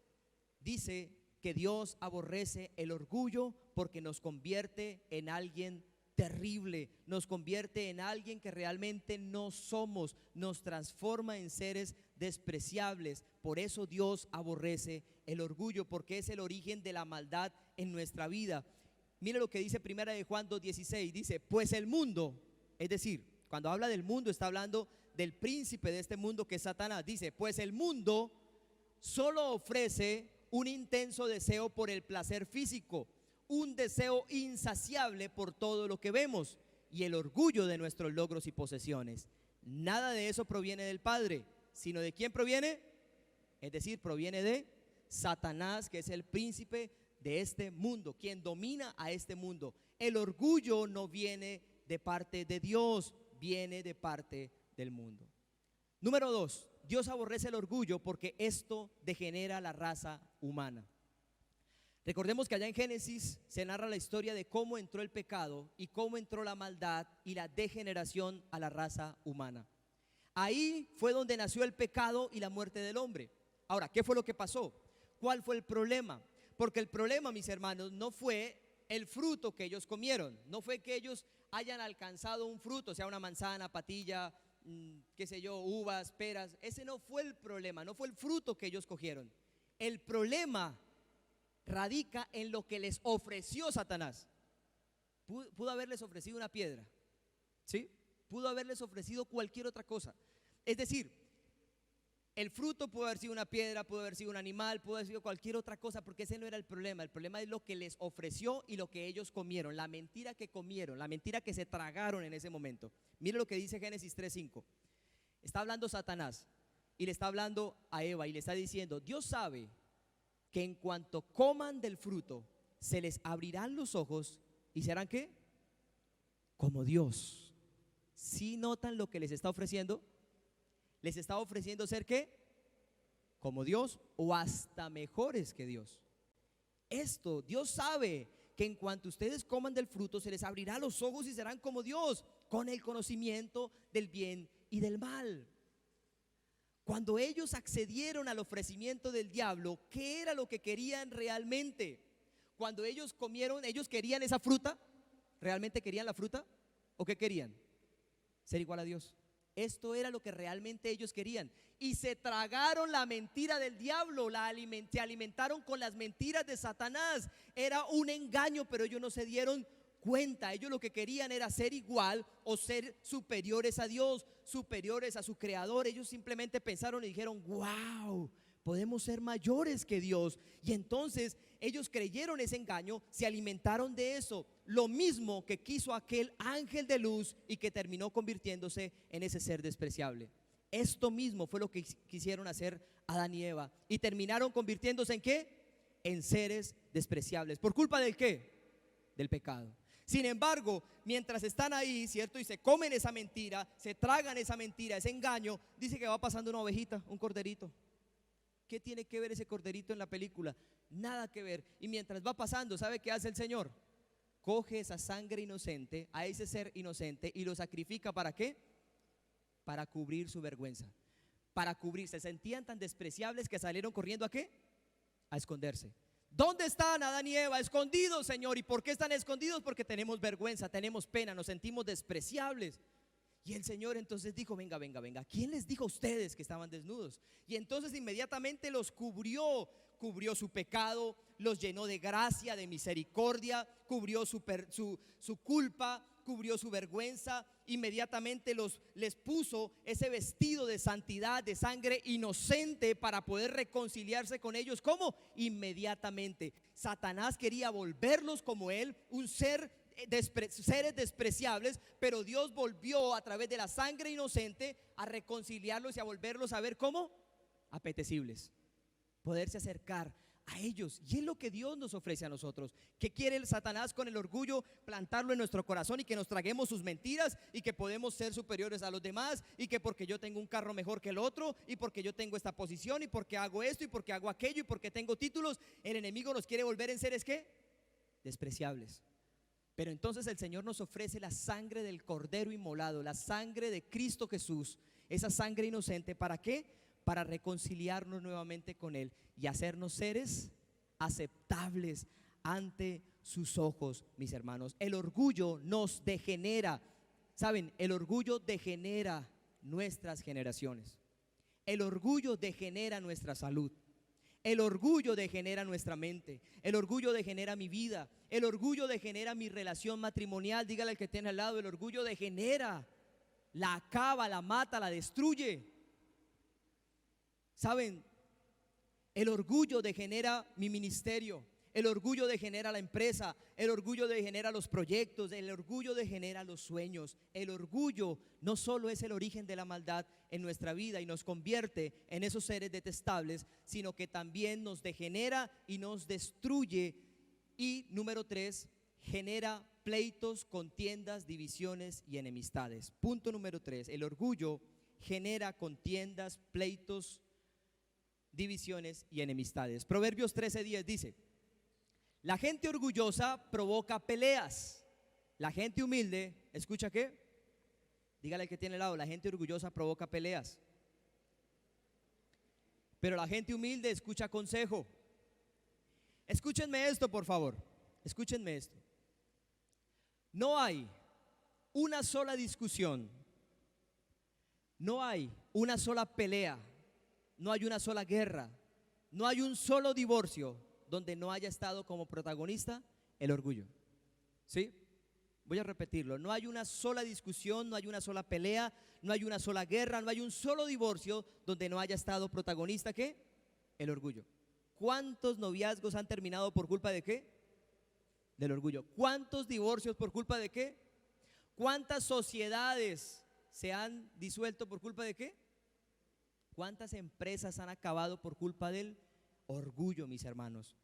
Dice que Dios aborrece el orgullo porque nos convierte en alguien terrible, nos convierte en alguien que realmente no somos, nos transforma en seres despreciables. Por eso Dios aborrece el orgullo, porque es el origen de la maldad en nuestra vida. Mire lo que dice Primera de Juan 2:16, dice: pues el mundo, es decir, cuando habla del mundo está hablando del príncipe de este mundo que es Satanás. Dice: pues el mundo solo ofrece un intenso deseo por el placer físico, un deseo insaciable por todo lo que vemos y el orgullo de nuestros logros y posesiones. Nada de eso proviene del Padre, sino ¿de quién proviene? Es decir, proviene de Satanás, que es el príncipe de este mundo, quien domina a este mundo. El orgullo no viene de parte de Dios, viene de parte del mundo. Número 2, Dios aborrece el orgullo porque esto degenera la raza humana. Recordemos que allá en Génesis se narra la historia de cómo entró el pecado y cómo entró la maldad y la degeneración a la raza humana. Ahí fue donde nació el pecado y la muerte del hombre. Ahora, ¿qué fue lo que pasó? ¿Cuál fue el problema? Porque el problema, mis hermanos, no fue el fruto que ellos comieron, no fue que ellos hayan alcanzado un fruto, sea una manzana, patilla, qué sé yo, uvas, peras. Ese no fue el problema, no fue el fruto que ellos cogieron. El problema radica en lo que les ofreció Satanás. Pudo haberles ofrecido una piedra, ¿sí? Pudo haberles ofrecido cualquier otra cosa. Es decir, el fruto pudo haber sido una piedra, pudo haber sido un animal, pudo haber sido cualquier otra cosa, porque ese no era el problema. El problema es lo que les ofreció y lo que ellos comieron, la mentira que comieron, la mentira que se tragaron en ese momento. Mire lo que dice Génesis 3:5. Está hablando Satanás y le está hablando a Eva y le está diciendo: Dios sabe que en cuanto coman del fruto se les abrirán los ojos y serán ¿qué? Como Dios. ¿Sí notan lo que les está ofreciendo? Les está ofreciendo ser ¿qué? Como Dios o hasta mejores que Dios. Esto, Dios sabe que en cuanto ustedes coman del fruto se les abrirá los ojos y serán como Dios, con el conocimiento del bien y del mal. Cuando ellos accedieron al ofrecimiento del diablo, ¿qué era lo que querían realmente? Cuando ellos comieron, ¿ellos querían esa fruta? ¿Realmente querían la fruta? ¿O qué querían? Ser igual a Dios. Esto era lo que realmente ellos querían. Y se tragaron la mentira del diablo, se alimentaron con las mentiras de Satanás. Era un engaño, pero ellos no se dieron cuenta. Ellos lo que querían era ser igual o ser superiores a Dios, superiores a su creador. Ellos simplemente pensaron y dijeron: wow, podemos ser mayores que Dios. Y entonces ellos creyeron ese engaño, se alimentaron de eso, lo mismo que quiso aquel ángel de luz y que terminó convirtiéndose en ese ser despreciable. Esto mismo fue lo que quisieron hacer Adán y Eva y terminaron convirtiéndose ¿en qué? En seres despreciables. ¿Por culpa del qué? Del pecado. Sin embargo, mientras están ahí, ¿cierto? Y se comen esa mentira, se tragan esa mentira, ese engaño, dice que va pasando una ovejita, un corderito. ¿Qué tiene que ver ese corderito en la película? Nada que ver. Y mientras va pasando, ¿sabe qué hace el Señor? Coge esa sangre inocente, a ese ser inocente, y lo sacrifica. ¿Para qué? Para cubrir su vergüenza. Para cubrir. Se sentían tan despreciables que salieron corriendo ¿a qué? A esconderse. ¿Dónde están Adán y Eva? Escondidos, Señor. ¿Y por qué están escondidos? Porque tenemos vergüenza, tenemos pena, nos sentimos despreciables. Y el Señor entonces dijo: venga, venga, venga, ¿quién les dijo a ustedes que estaban desnudos? Y entonces inmediatamente los cubrió su pecado, los llenó de gracia, de misericordia, cubrió su culpa, cubrió su vergüenza. Inmediatamente les puso ese vestido de santidad, de sangre inocente, para poder reconciliarse con ellos. ¿Cómo? Inmediatamente. Satanás quería volverlos como él, un seres despreciables, pero Dios volvió a través de la sangre inocente a reconciliarlos y a volverlos a ver como apetecibles, poderse acercar a ellos. Y es lo que Dios nos ofrece a nosotros. ¿Qué quiere el Satanás con el orgullo? Plantarlo en nuestro corazón y que nos traguemos sus mentiras, y que podemos ser superiores a los demás, y que porque yo tengo un carro mejor que el otro, y porque yo tengo esta posición, y porque hago esto, y porque hago aquello, y porque tengo títulos, el enemigo nos quiere volver en seres ¿qué? Despreciables. Pero entonces el Señor nos ofrece la sangre del Cordero inmolado, la sangre de Cristo Jesús, esa sangre inocente. ¿Para qué? Para reconciliarnos nuevamente con Él y hacernos seres aceptables ante sus ojos, mis hermanos. El orgullo nos degenera. ¿Saben? El orgullo degenera nuestras generaciones. El orgullo degenera nuestra salud. El orgullo degenera nuestra mente. El orgullo degenera mi vida. El orgullo degenera mi relación matrimonial. Dígale al que tiene al lado: el orgullo degenera, la acaba, la mata, la destruye. ¿Saben? El orgullo degenera mi ministerio. El orgullo degenera la empresa. El orgullo degenera los proyectos. El orgullo degenera los sueños. El orgullo no solo es el origen de la maldad en nuestra vida y nos convierte en esos seres detestables, sino que también nos degenera y nos destruye. Y número 3, genera pleitos, contiendas, divisiones y enemistades. Punto número 3, el orgullo genera contiendas, pleitos, divisiones y enemistades. Proverbios 13:10 dice: la gente orgullosa provoca peleas. La gente humilde, ¿escucha qué? Dígale al que tiene al lado: la gente orgullosa provoca peleas, pero la gente humilde escucha consejo. Escúchenme esto, por favor. Escúchenme esto. No hay una sola discusión, no hay una sola pelea, no hay una sola guerra, no hay un solo divorcio donde no haya estado como protagonista el orgullo. ¿Sí? Voy a repetirlo: no hay una sola discusión, no hay una sola pelea, no hay una sola guerra, no hay un solo divorcio donde no haya estado protagonista ¿qué? El orgullo. ¿Cuántos noviazgos han terminado por culpa de qué? Del orgullo. ¿Cuántos divorcios por culpa de qué? ¿Cuántas sociedades se han disuelto por culpa de qué? ¿Cuántas empresas han acabado por culpa del orgullo, mis hermanos?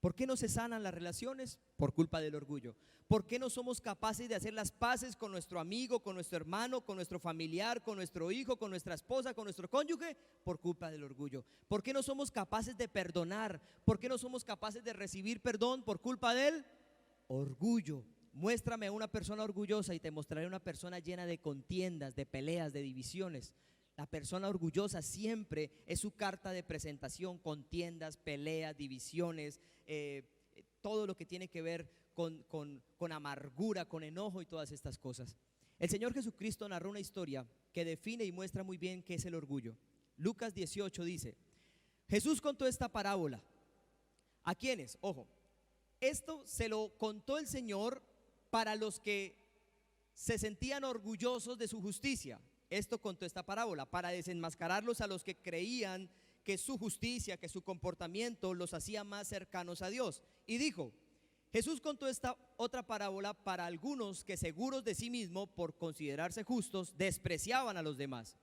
¿Por qué no se sanan las relaciones? Por culpa del orgullo. ¿Por qué no somos capaces de hacer las paces con nuestro amigo, con nuestro hermano, con nuestro familiar, con nuestro hijo, con nuestra esposa, con nuestro cónyuge? Por culpa del orgullo. ¿Por qué no somos capaces de perdonar? ¿Por qué no somos capaces de recibir perdón? Por culpa del orgullo. Muéstrame a una persona orgullosa y te mostraré una persona llena de contiendas, de peleas, de divisiones. La persona orgullosa siempre es su carta de presentación: contiendas, peleas, divisiones, todo lo que tiene que ver con amargura, con enojo y todas estas cosas. El Señor Jesucristo narró una historia que define y muestra muy bien qué es el orgullo. Lucas 18 dice: Jesús contó esta parábola. ¿A quiénes? Ojo, esto se lo contó el Señor para los que se sentían orgullosos de su justicia. Esto contó esta parábola para desenmascararlos a los que creían que su justicia, que su comportamiento los hacía más cercanos a Dios. Y dijo: Jesús contó esta otra parábola para algunos que, seguros de sí mismos por considerarse justos, despreciaban a los demás.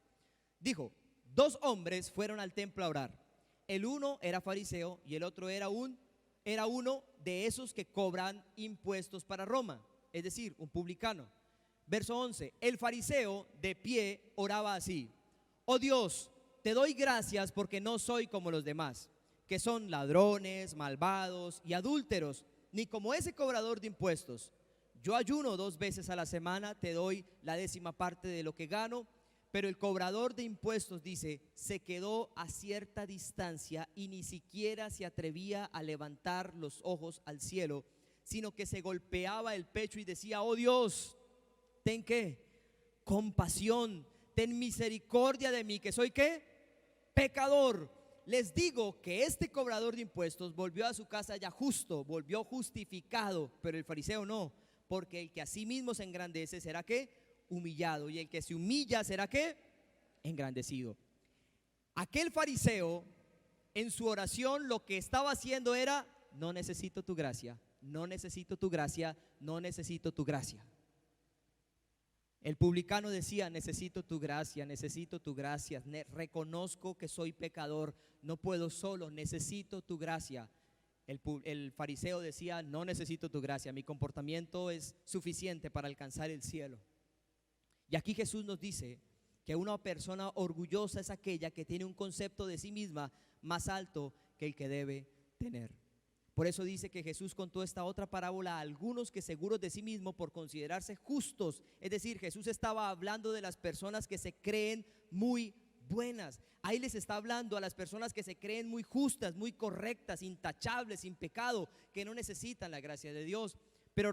Dijo: 2 hombres fueron al templo a orar. El uno era fariseo y el otro era uno de esos que cobran impuestos para Roma, es decir, un publicano. Verso 11: el fariseo de pie oraba así: oh Dios, te doy gracias porque no soy como los demás, que son ladrones, malvados y adúlteros, ni como ese cobrador de impuestos. Yo ayuno 2 veces a la semana, te doy la 10ª parte de lo que gano. Pero el cobrador de impuestos, dice, se quedó a cierta distancia y ni siquiera se atrevía a levantar los ojos al cielo, sino que se golpeaba el pecho y decía: oh Dios, ten ¿qué? Compasión, ten misericordia de mí, que soy ¿qué? Pecador. Les digo que este cobrador de impuestos volvió a su casa ya justo, volvió justificado, pero el fariseo no, porque el que a sí mismo se engrandece será ¿qué? Humillado, y el que se humilla será ¿qué? Engrandecido. Aquel fariseo en su oración lo que estaba haciendo era: no necesito tu gracia, no necesito tu gracia, no necesito tu gracia. El publicano decía: necesito tu gracia, reconozco que soy pecador, no puedo solo, necesito tu gracia. El fariseo decía: no necesito tu gracia, mi comportamiento es suficiente para alcanzar el cielo. Y aquí Jesús nos dice que una persona orgullosa es aquella que tiene un concepto de sí misma más alto que el que debe tener. Por eso dice que Jesús contó esta otra parábola a algunos que, seguros de sí mismos por considerarse justos, es decir, Jesús estaba hablando de las personas que se creen muy buenas. Ahí les está hablando a las personas que se creen muy justas, muy correctas, intachables, sin pecado, que no necesitan la gracia de Dios. Pero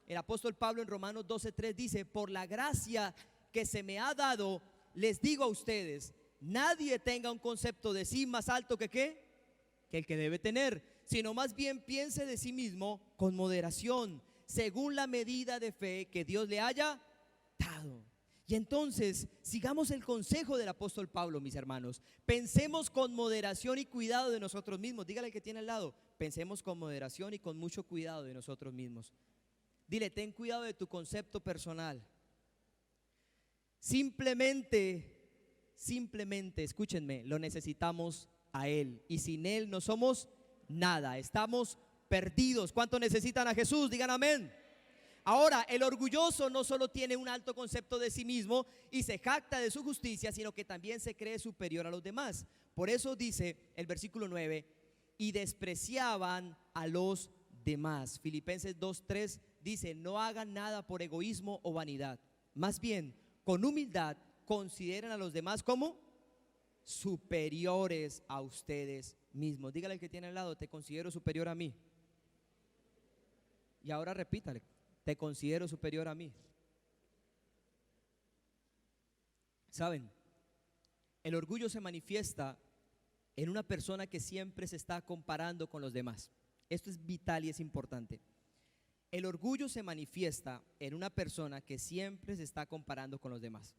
el apóstol Pablo en Romanos 12:3 dice: por la gracia que se me ha dado, les digo a ustedes, nadie tenga un concepto de sí más alto que ¿qué? Que el que debe tener, sino más bien piense de sí mismo con moderación, según la medida de fe que Dios le haya dado. Y entonces, sigamos el consejo del apóstol Pablo, mis hermanos. Pensemos con moderación y cuidado de nosotros mismos. Dígale al que tiene al lado: pensemos con moderación y con mucho cuidado de nosotros mismos. Dile: ten cuidado de tu concepto personal. Simplemente, escúchenme, lo necesitamos a Él, y sin Él no somos nada, estamos perdidos. ¿Cuántos necesitan a Jesús? Digan amén. Ahora, el orgulloso no solo tiene un alto concepto de sí mismo y se jacta de su justicia, sino que también se cree superior a los demás. Por eso dice el versículo 9: y despreciaban a los demás. Filipenses 2:3 dice: no hagan nada por egoísmo o vanidad, más bien con humildad consideren a los demás como superiores a ustedes mismos. Dígale al que tiene al lado: te considero superior a mí. Y ahora repítale: te considero superior a mí. ¿Saben? El orgullo se manifiesta en una persona que siempre se está comparando con los demás. Esto es vital y es importante. El orgullo se manifiesta en una persona que siempre se está comparando con los demás,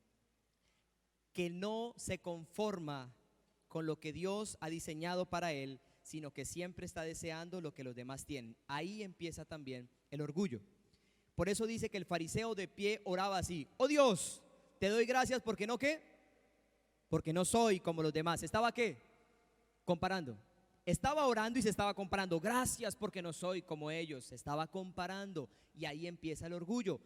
que no se conforma con lo que Dios ha diseñado para él, sino que siempre está deseando lo que los demás tienen. Ahí empieza también el orgullo. Por eso dice que el fariseo de pie oraba así: oh Dios, te doy gracias porque no ¿qué? Porque no soy como los demás. ¿Estaba qué? Comparando. Estaba orando y se estaba comparando. Gracias porque no soy como ellos. Se estaba comparando, y ahí empieza el orgullo.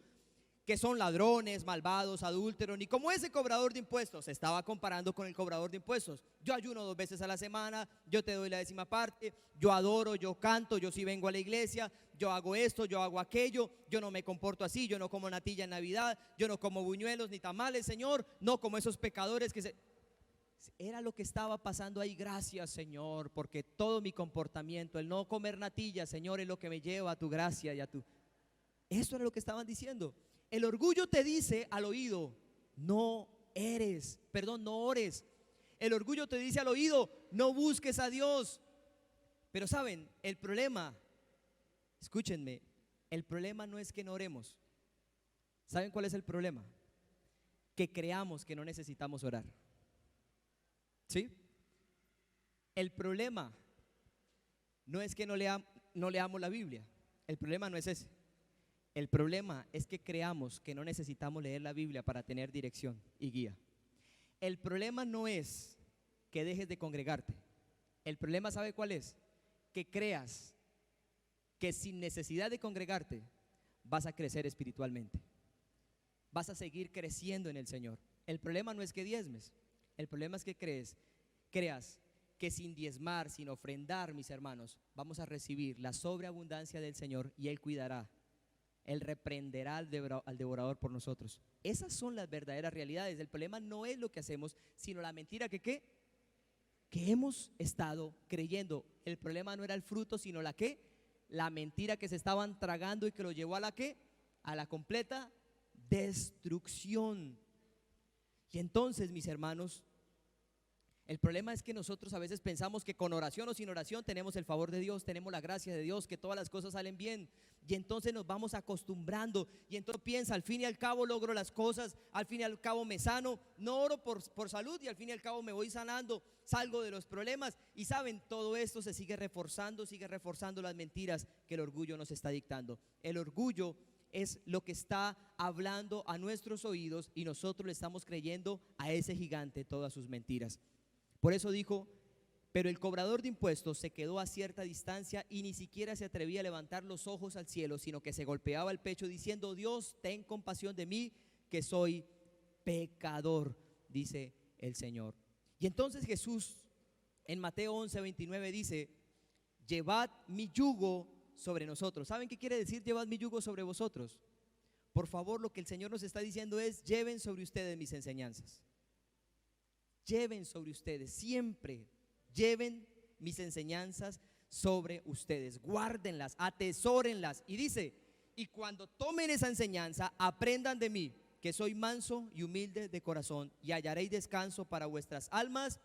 Que son ladrones, malvados, adúlteros, ni como ese cobrador de impuestos. Se estaba comparando con el cobrador de impuestos. Yo ayuno 2 veces a la semana, yo te doy la 10ª parte, yo adoro, yo canto, yo sí vengo a la iglesia, yo hago esto, yo hago aquello, yo no me comporto así, yo no como natilla en Navidad, yo no como buñuelos ni tamales, Señor, no como esos pecadores que Era lo que estaba pasando ahí. Gracias, Señor, porque todo mi comportamiento, el no comer natilla, Señor, es lo que me lleva a tu gracia y a tu... Eso era lo que estaban diciendo. El orgullo te dice al oído: no ores. El orgullo te dice al oído: no busques a Dios. Pero saben, el problema, escúchenme, el problema no es que no oremos. ¿Saben cuál es el problema? Que creamos que no necesitamos orar. ¿Sí? El problema no es que no leamos la Biblia. El problema no es ese. El problema es que creamos que no necesitamos leer la Biblia para tener dirección y guía. El problema no es que dejes de congregarte. El problema, ¿sabe cuál es? Que creas que sin necesidad de congregarte vas a crecer espiritualmente. Vas a seguir creciendo en el Señor. El problema no es que diezmes. El problema es que creas que sin diezmar, sin ofrendar, mis hermanos, vamos a recibir la sobreabundancia del Señor, y Él cuidará Él reprenderá al devorador por nosotros. Esas son las verdaderas realidades. El problema no es lo que hacemos, sino la mentira que hemos estado creyendo. El problema no era el fruto, sino la mentira que se estaban tragando y que lo llevó a a la completa destrucción. Y entonces, mis hermanos, el problema es que nosotros a veces pensamos que con oración o sin oración tenemos el favor de Dios, tenemos la gracia de Dios, que todas las cosas salen bien. Y entonces nos vamos acostumbrando. Y entonces piensa, al fin y al cabo logro las cosas, al fin y al cabo me sano, no oro por salud y al fin y al cabo me voy sanando, salgo de los problemas. Y saben, todo esto se sigue reforzando las mentiras que el orgullo nos está dictando. El orgullo es lo que está hablando a nuestros oídos y nosotros le estamos creyendo a ese gigante todas sus mentiras. Por eso dijo: pero el cobrador de impuestos se quedó a cierta distancia y ni siquiera se atrevía a levantar los ojos al cielo, sino que se golpeaba el pecho diciendo: Dios, ten compasión de mí, que soy pecador, dice el Señor. Y entonces Jesús en Mateo 11:29 dice: llevad mi yugo sobre nosotros. ¿Saben qué quiere decir llevad mi yugo sobre vosotros? Por favor, lo que el Señor nos está diciendo es: lleven sobre ustedes mis enseñanzas. Lleven sobre ustedes, siempre lleven mis enseñanzas sobre ustedes, guárdenlas, atesórenlas. Y dice: y cuando tomen esa enseñanza, aprendan de mí, que soy manso y humilde de corazón, y hallaréis descanso para vuestras almas,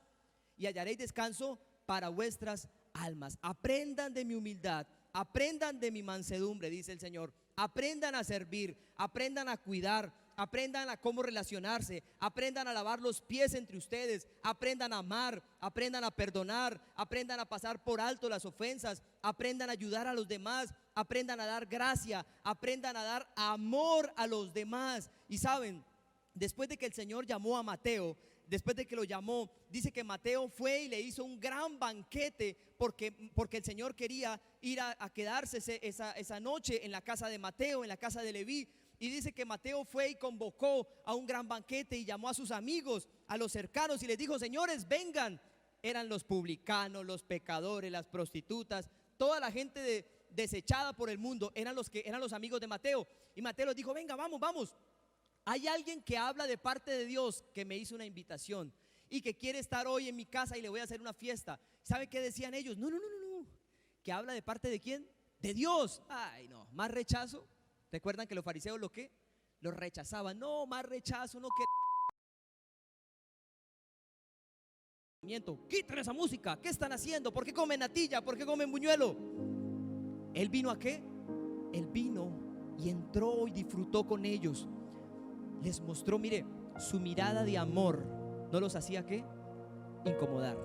Aprendan de mi humildad, aprendan de mi mansedumbre, dice el Señor. Aprendan a servir, aprendan a cuidar, aprendan a cómo relacionarse, aprendan a lavar los pies entre ustedes, aprendan a amar, aprendan a perdonar, aprendan a pasar por alto las ofensas, aprendan a ayudar a los demás, aprendan a dar gracia, aprendan a dar amor a los demás. Y saben, después de que el Señor llamó a Mateo, después de que lo llamó, dice que Mateo fue y le hizo un gran banquete porque el Señor quería ir a quedarse esa noche en la casa de Mateo, en la casa de Leví. Y dice que Mateo fue y convocó a un gran banquete y llamó a sus amigos, a los cercanos, y les dijo: señores, vengan. Eran los publicanos, los pecadores, las prostitutas, toda la gente desechada por el mundo, eran los amigos de Mateo. Y Mateo les dijo: venga, vamos. Hay alguien que habla de parte de Dios, que me hizo una invitación y que quiere estar hoy en mi casa y le voy a hacer una fiesta. ¿Sabe qué decían ellos? No, ¿que habla de parte de quién? De Dios. Ay, no, más rechazo. ¿Recuerdan que los fariseos los rechazaban? No, más rechazo, no que quiten esa música, ¿qué están haciendo? ¿Por qué comen natilla? ¿Por qué comen buñuelo? Él vino ¿a qué? Él vino y entró y disfrutó con ellos. Les mostró, mire, su mirada de amor no los hacía ¿qué? Incomodar.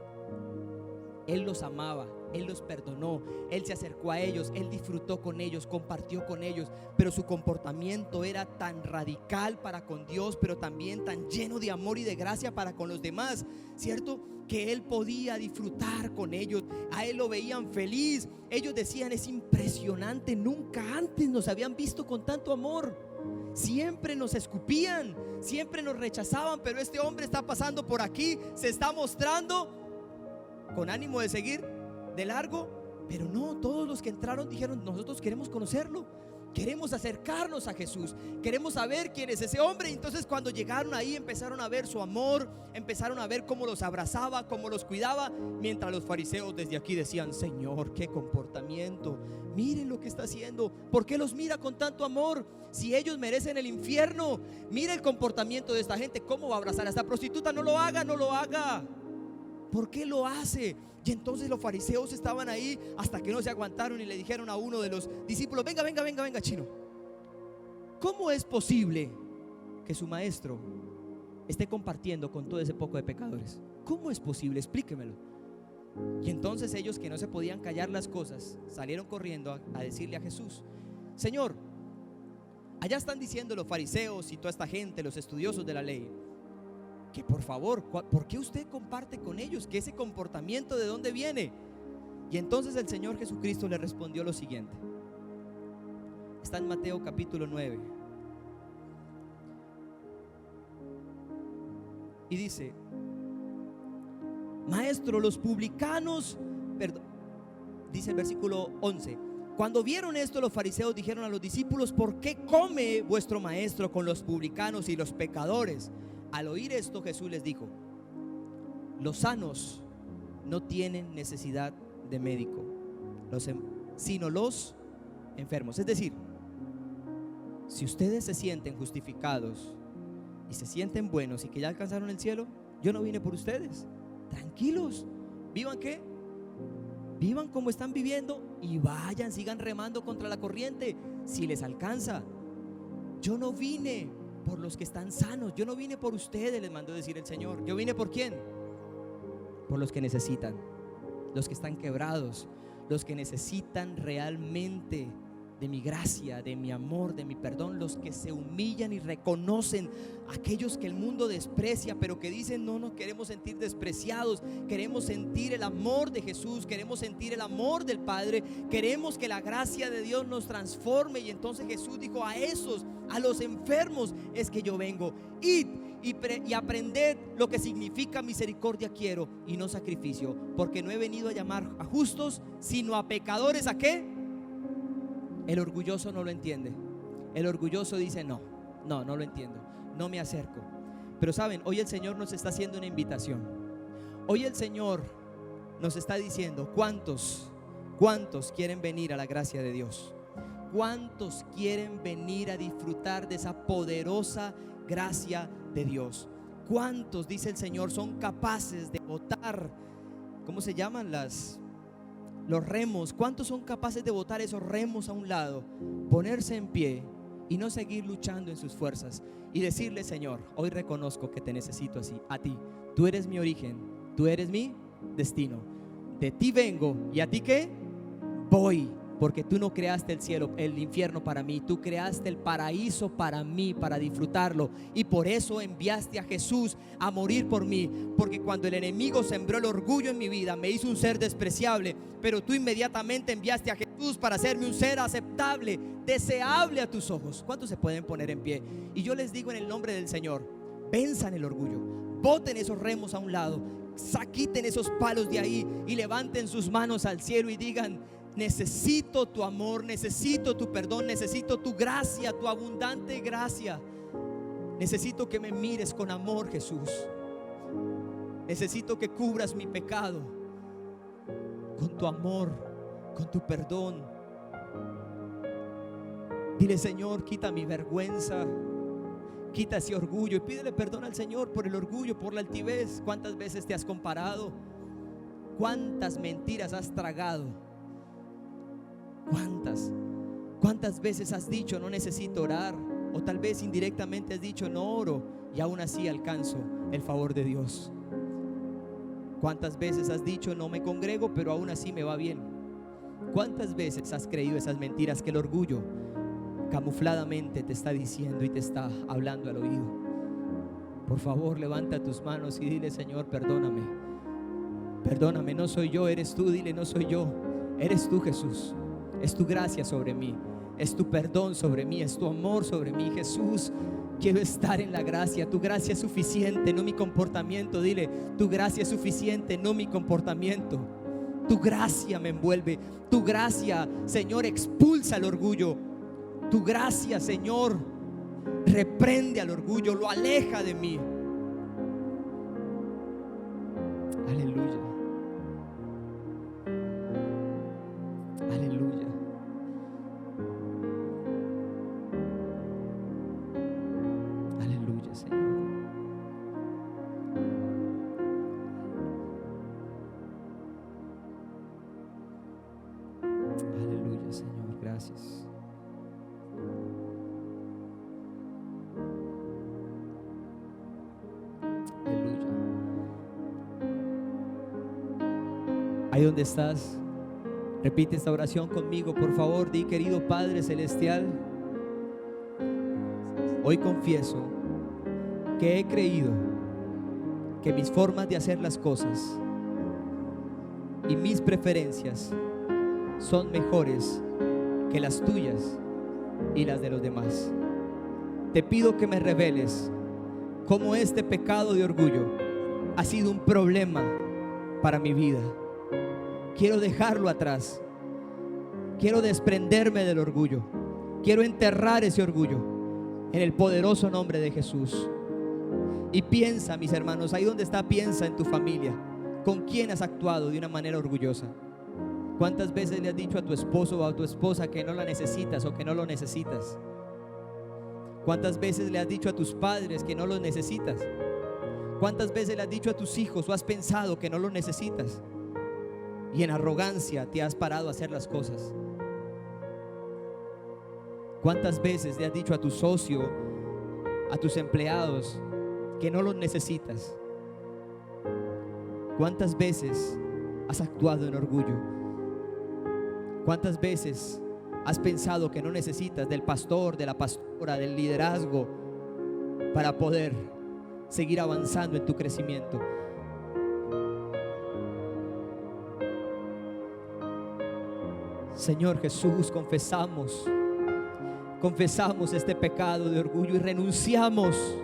Él los amaba, Él los perdonó, Él se acercó a ellos, Él disfrutó con ellos, compartió con ellos, pero su comportamiento era tan radical para con Dios, pero también tan lleno de amor y de gracia para con los demás, ¿cierto? Que Él podía disfrutar con ellos, a Él lo veían feliz. Ellos decían: es impresionante, nunca antes nos habían visto con tanto amor. Siempre nos escupían, siempre nos rechazaban, pero este hombre está pasando por aquí, se está mostrando con ánimo de seguir de largo. Pero no, todos los que entraron dijeron: nosotros queremos conocerlo, queremos acercarnos a Jesús, queremos saber quién es ese hombre. Y entonces cuando llegaron ahí empezaron a ver su amor, empezaron a ver cómo los abrazaba, cómo los cuidaba, mientras los fariseos desde aquí decían: Señor, qué comportamiento, miren lo que está haciendo, ¿por qué los mira con tanto amor? Si ellos merecen el infierno, mira el comportamiento de esta gente, ¿cómo va a abrazar a esta prostituta? No lo haga. ¿Por qué lo hace? Y entonces los fariseos estaban ahí hasta que no se aguantaron y le dijeron a uno de los discípulos: venga, chino, ¿cómo es posible que su maestro esté compartiendo con todo ese poco de pecadores? ¿Cómo es posible? Explíquemelo. Y entonces ellos, que no se podían callar las cosas, salieron corriendo a decirle a Jesús: Señor, allá están diciendo los fariseos y toda esta gente, los estudiosos de la ley, que por favor, ¿por qué usted comparte con ellos? ¿Que ese comportamiento de dónde viene? Y entonces el Señor Jesucristo le respondió lo siguiente. Está en Mateo capítulo 9 y dice: Maestro, los publicanos, dice el versículo 11: Cuando vieron esto, los fariseos dijeron a los discípulos: ¿por qué come vuestro maestro con los publicanos y los pecadores? Al oír esto, Jesús les dijo: los sanos no tienen necesidad de médico, sino los enfermos. Es decir, si ustedes se sienten justificados y se sienten buenos y que ya alcanzaron el cielo, yo no vine por ustedes. Tranquilos, vivan ¿qué? Vivan como están viviendo y vayan, sigan remando contra la corriente si les alcanza. Yo no vine por los que están sanos, yo no vine por ustedes, les mandó decir el Señor. ¿Yo vine por quién? Por los que necesitan, los que están quebrados, los que necesitan realmente de mi gracia, de mi amor, de mi perdón, los que se humillan y reconocen, aquellos que el mundo desprecia, pero que dicen: no nos queremos sentir despreciados, queremos sentir el amor de Jesús, queremos sentir el amor del Padre, queremos que la gracia de Dios nos transforme. Y entonces Jesús dijo: a esos, a los enfermos es que yo vengo. Id y aprended lo que significa misericordia quiero y no sacrificio, porque no he venido a llamar a justos, sino a pecadores. ¿A qué? El orgulloso no lo entiende. El orgulloso dice: no lo entiendo, no me acerco. Pero saben, hoy el Señor nos está haciendo una invitación. Hoy el Señor nos está diciendo: ¿cuántos quieren venir a la gracia de Dios? ¿Cuántos quieren venir a disfrutar de esa poderosa gracia de Dios? ¿Cuántos, dice el Señor, son capaces de botar, ¿cómo se llaman los remos? ¿Cuántos son capaces de botar esos remos a un lado, ponerse en pie y no seguir luchando en sus fuerzas y decirle: Señor, hoy reconozco que te necesito así, a ti? Tú eres mi origen, tú eres mi destino, de ti vengo y a ti ¿qué? Voy, porque tú no creaste el cielo, el infierno para mí, tú creaste el paraíso para mí, para disfrutarlo, y por eso enviaste a Jesús a morir por mí. Porque cuando el enemigo sembró el orgullo en mi vida, me hizo un ser despreciable, pero tú inmediatamente enviaste a Jesús para hacerme un ser aceptable, deseable a tus ojos. ¿Cuántos se pueden poner en pie? Y yo les digo en el nombre del Señor: venzan el orgullo, boten esos remos a un lado, quiten esos palos de ahí y levanten sus manos al cielo y digan: necesito tu amor, necesito tu perdón, necesito tu gracia, tu abundante gracia. Necesito que me mires con amor, Jesús. Necesito que cubras mi pecado con tu amor, con tu perdón. Dile: Señor, quita mi vergüenza, quita ese orgullo, y pídele perdón al Señor por el orgullo, por la altivez. ¿Cuántas veces te has comparado? ¿Cuántas mentiras has tragado? ¿Cuántas veces has dicho: no necesito orar? O tal vez indirectamente has dicho: no oro y aún así alcanzo el favor de Dios. ¿Cuántas veces has dicho: no me congrego, pero aún así me va bien? ¿Cuántas veces has creído esas mentiras que el orgullo camufladamente te está diciendo y te está hablando al oído? Por favor, levanta tus manos y dile: Señor, perdóname, perdóname, no soy yo, eres tú. Dile: no soy yo, eres tú, Jesús. Es tu gracia sobre mí, es tu perdón sobre mí, es tu amor sobre mí. Jesús, quiero estar en la gracia. Tu gracia es suficiente, no mi comportamiento. Dile: tu gracia es suficiente, no mi comportamiento. Tu gracia me envuelve. Tu gracia, Señor, expulsa el orgullo. Tu gracia, Señor, reprende al orgullo, lo aleja de mí. Aleluya. Aleluya. Aleluya, Señor. Aleluya, Señor. Gracias. Aleluya. Ahí donde estás, repite esta oración conmigo, por favor. Di: querido Padre Celestial, hoy confieso que he creído que mis formas de hacer las cosas y mis preferencias son mejores que las tuyas y las de los demás. Te pido que me reveles cómo este pecado de orgullo ha sido un problema para mi vida. Quiero dejarlo atrás. Quiero desprenderme del orgullo. Quiero enterrar ese orgullo en el poderoso nombre de Jesús. Y piensa, mis hermanos, ahí donde está, piensa en tu familia. ¿Con quién has actuado de una manera orgullosa? ¿Cuántas veces le has dicho a tu esposo o a tu esposa que no la necesitas o que no lo necesitas? ¿Cuántas veces le has dicho a tus padres que no los necesitas? ¿Cuántas veces le has dicho a tus hijos o has pensado que no los necesitas? Y en arrogancia te has parado a hacer las cosas. ¿Cuántas veces le has dicho a tu socio, a tus empleados, que no los necesitas? ¿Cuántas veces has actuado en orgullo? ¿Cuántas veces has pensado que no necesitas del pastor, de la pastora, del liderazgo para poder seguir avanzando en tu crecimiento? Señor Jesús, confesamos este pecado de orgullo y renunciamos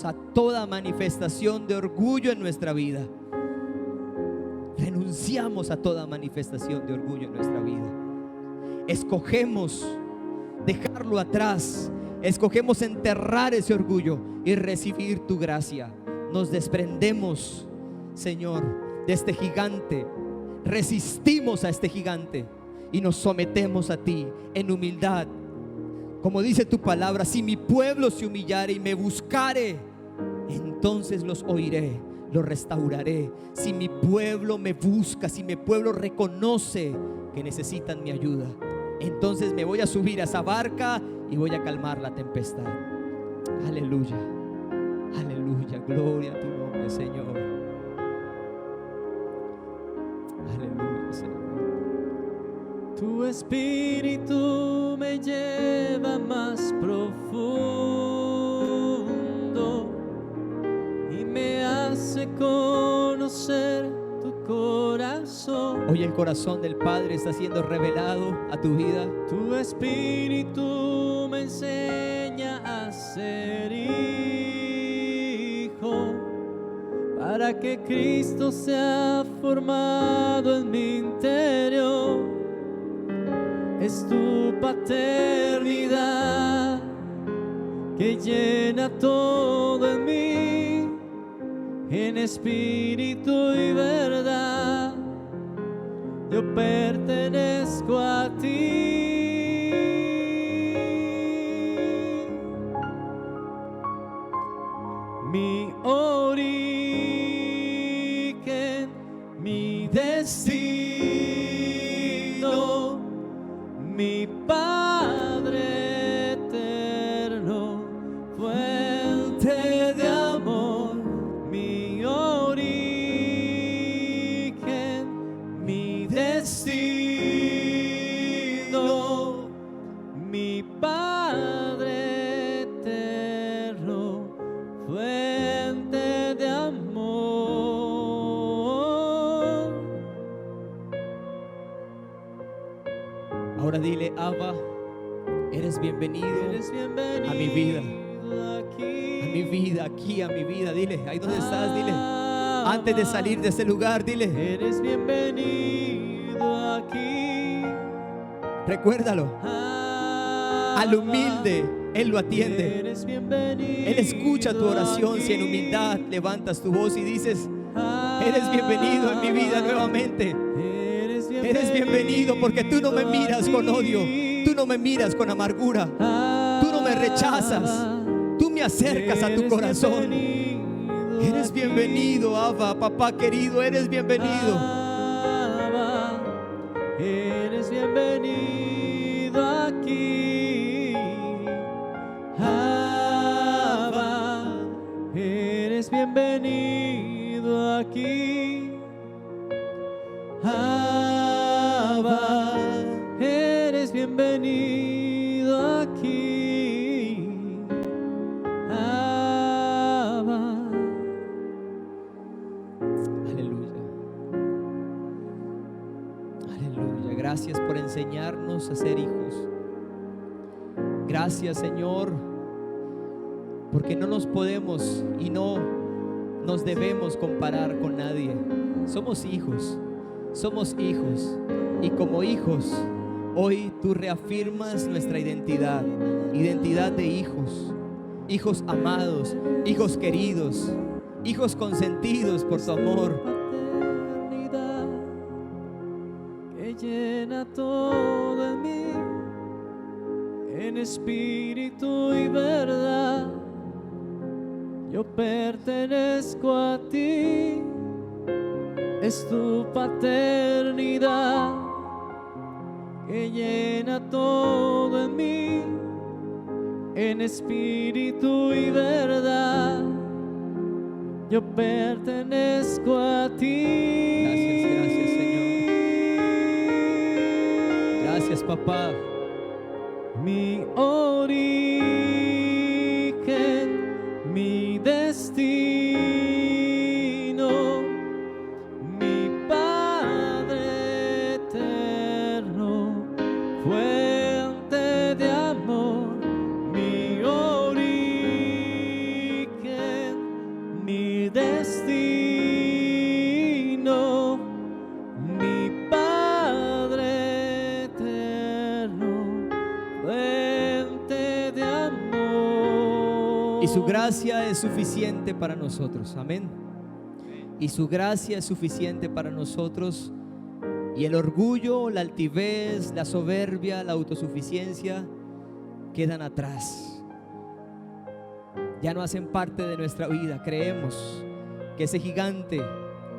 a toda manifestación de orgullo en nuestra vida. Renunciamos a toda manifestación de orgullo en nuestra vida. Escogemos dejarlo atrás. Escogemos enterrar ese orgullo y recibir tu gracia. Nos desprendemos, Señor, de este gigante. Resistimos a este gigante y nos sometemos a ti en humildad. Como dice tu palabra, si mi pueblo se humillare y me buscare, entonces los oiré, los restauraré. Si mi pueblo me busca, si mi pueblo reconoce que necesitan mi ayuda, entonces me voy a subir a esa barca y voy a calmar la tempestad. Aleluya, aleluya, gloria a tu nombre, Señor. Aleluya, Señor. Tu espíritu me lleva más profundo y me hace conocer tu corazón. Hoy el corazón del Padre está siendo revelado a tu vida. Tu espíritu me enseña a ser hijo, para que Cristo sea formado en mi interior. Es tu paternidad que llena todo en mí, en espíritu y verdad. Yo pertenezco a ti. Mi origen, mi destino, mi Padre eterno, fuente de amor. Mi origen, mi destino, mi Padre eterno, fuente de amor. Ahora dile: Abba, eres bienvenido, a mi vida, aquí, a mi vida, aquí, a mi vida. Dile, ahí donde estás, dile, antes de salir de este lugar, dile: eres bienvenido aquí. Recuérdalo, al humilde Él lo atiende. Eres bienvenido. Él escucha tu oración si en humildad levantas tu voz y dices: eres bienvenido en mi vida nuevamente. Eres bienvenido, porque tú no me miras con odio, tú no me miras con amargura, tú no me rechazas, tú me acercas a tu corazón. Eres bienvenido, Abba, papá querido, eres bienvenido. Abba, eres bienvenido aquí. Abba, eres bienvenido aquí. Abba, eres bienvenido aquí. Abba. Aleluya. Aleluya. Gracias por enseñarnos a ser hijos. Gracias, Señor, porque no nos podemos y no nos debemos comparar con nadie. Somos hijos. somos hijos, y como hijos, hoy tú reafirmas nuestra identidad de hijos, hijos amados, hijos queridos, hijos consentidos por tu amor. Paternidad que llena todo en mí, en espíritu y verdad. Yo pertenezco a ti, es tu paternidad que llena todo en mí, en espíritu y verdad. Yo pertenezco a ti. Gracias, gracias, Señor. Gracias, papá. Mi origen, mi destino, mi Padre eterno, fuente de amor. Mi origen, mi destino, mi Padre eterno, fuente de amor. Y su gracia es suficiente para nosotros, amén. Y su gracia es suficiente para nosotros. Y el orgullo, la altivez, la soberbia, la autosuficiencia quedan atrás. Ya no hacen parte de nuestra vida. Creemos que ese gigante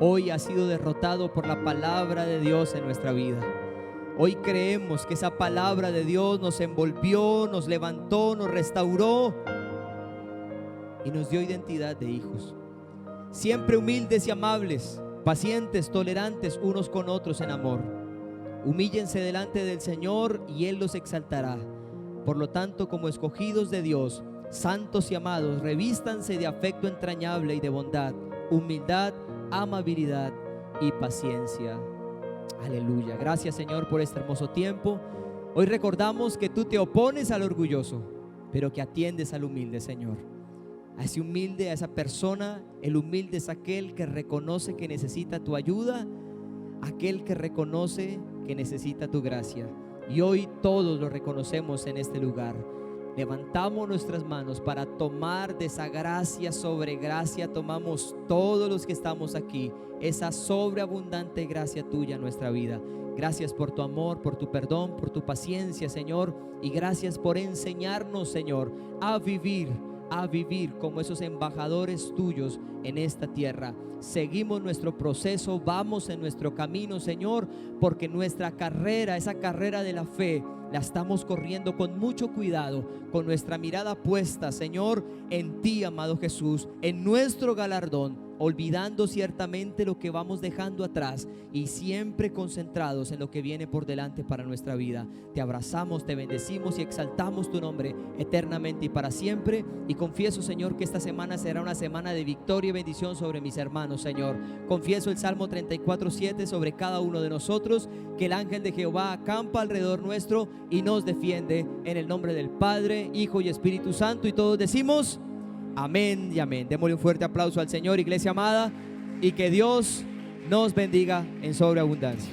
hoy ha sido derrotado por la palabra de Dios en nuestra vida. Hoy creemos que esa palabra de Dios nos envolvió, nos levantó, nos restauró y nos dio identidad de hijos. Siempre humildes y amables, pacientes, tolerantes unos con otros en amor. Humíllense delante del Señor y Él los exaltará. Por lo tanto, como escogidos de Dios, santos y amados, revístanse de afecto entrañable y de bondad, humildad, amabilidad y paciencia. Aleluya. Gracias, Señor, por este hermoso tiempo. Hoy recordamos que tú te opones al orgulloso, pero que atiendes al humilde, Señor. A ese humilde, a esa persona, el humilde es aquel que reconoce que necesita tu ayuda, aquel que reconoce que necesita tu gracia. Y hoy todos lo reconocemos en este lugar. Levantamos nuestras manos para tomar de esa gracia sobre gracia. Tomamos todos los que estamos aquí esa sobreabundante gracia tuya en nuestra vida. Gracias por tu amor, por tu perdón, por tu paciencia, Señor. Y gracias por enseñarnos, Señor, a vivir como esos embajadores tuyos en esta tierra. Seguimos nuestro proceso, vamos en nuestro camino, Señor, porque nuestra carrera, esa carrera de la fe, la estamos corriendo con mucho cuidado, con nuestra mirada puesta, Señor, en ti, amado Jesús, en nuestro galardón, olvidando ciertamente lo que vamos dejando atrás y siempre concentrados en lo que viene por delante para nuestra vida. Te abrazamos, te bendecimos y exaltamos tu nombre eternamente y para siempre. Y confieso, Señor, que esta semana será una semana de victoria y bendición sobre mis hermanos, Señor. Confieso el Salmo 34:7 sobre cada uno de nosotros, que el ángel de Jehová acampa alrededor nuestro y nos defiende, en el nombre del Padre, Hijo y Espíritu Santo. Y todos decimos amén y amén. Démosle un fuerte aplauso al Señor, iglesia amada, y que Dios nos bendiga en sobreabundancia.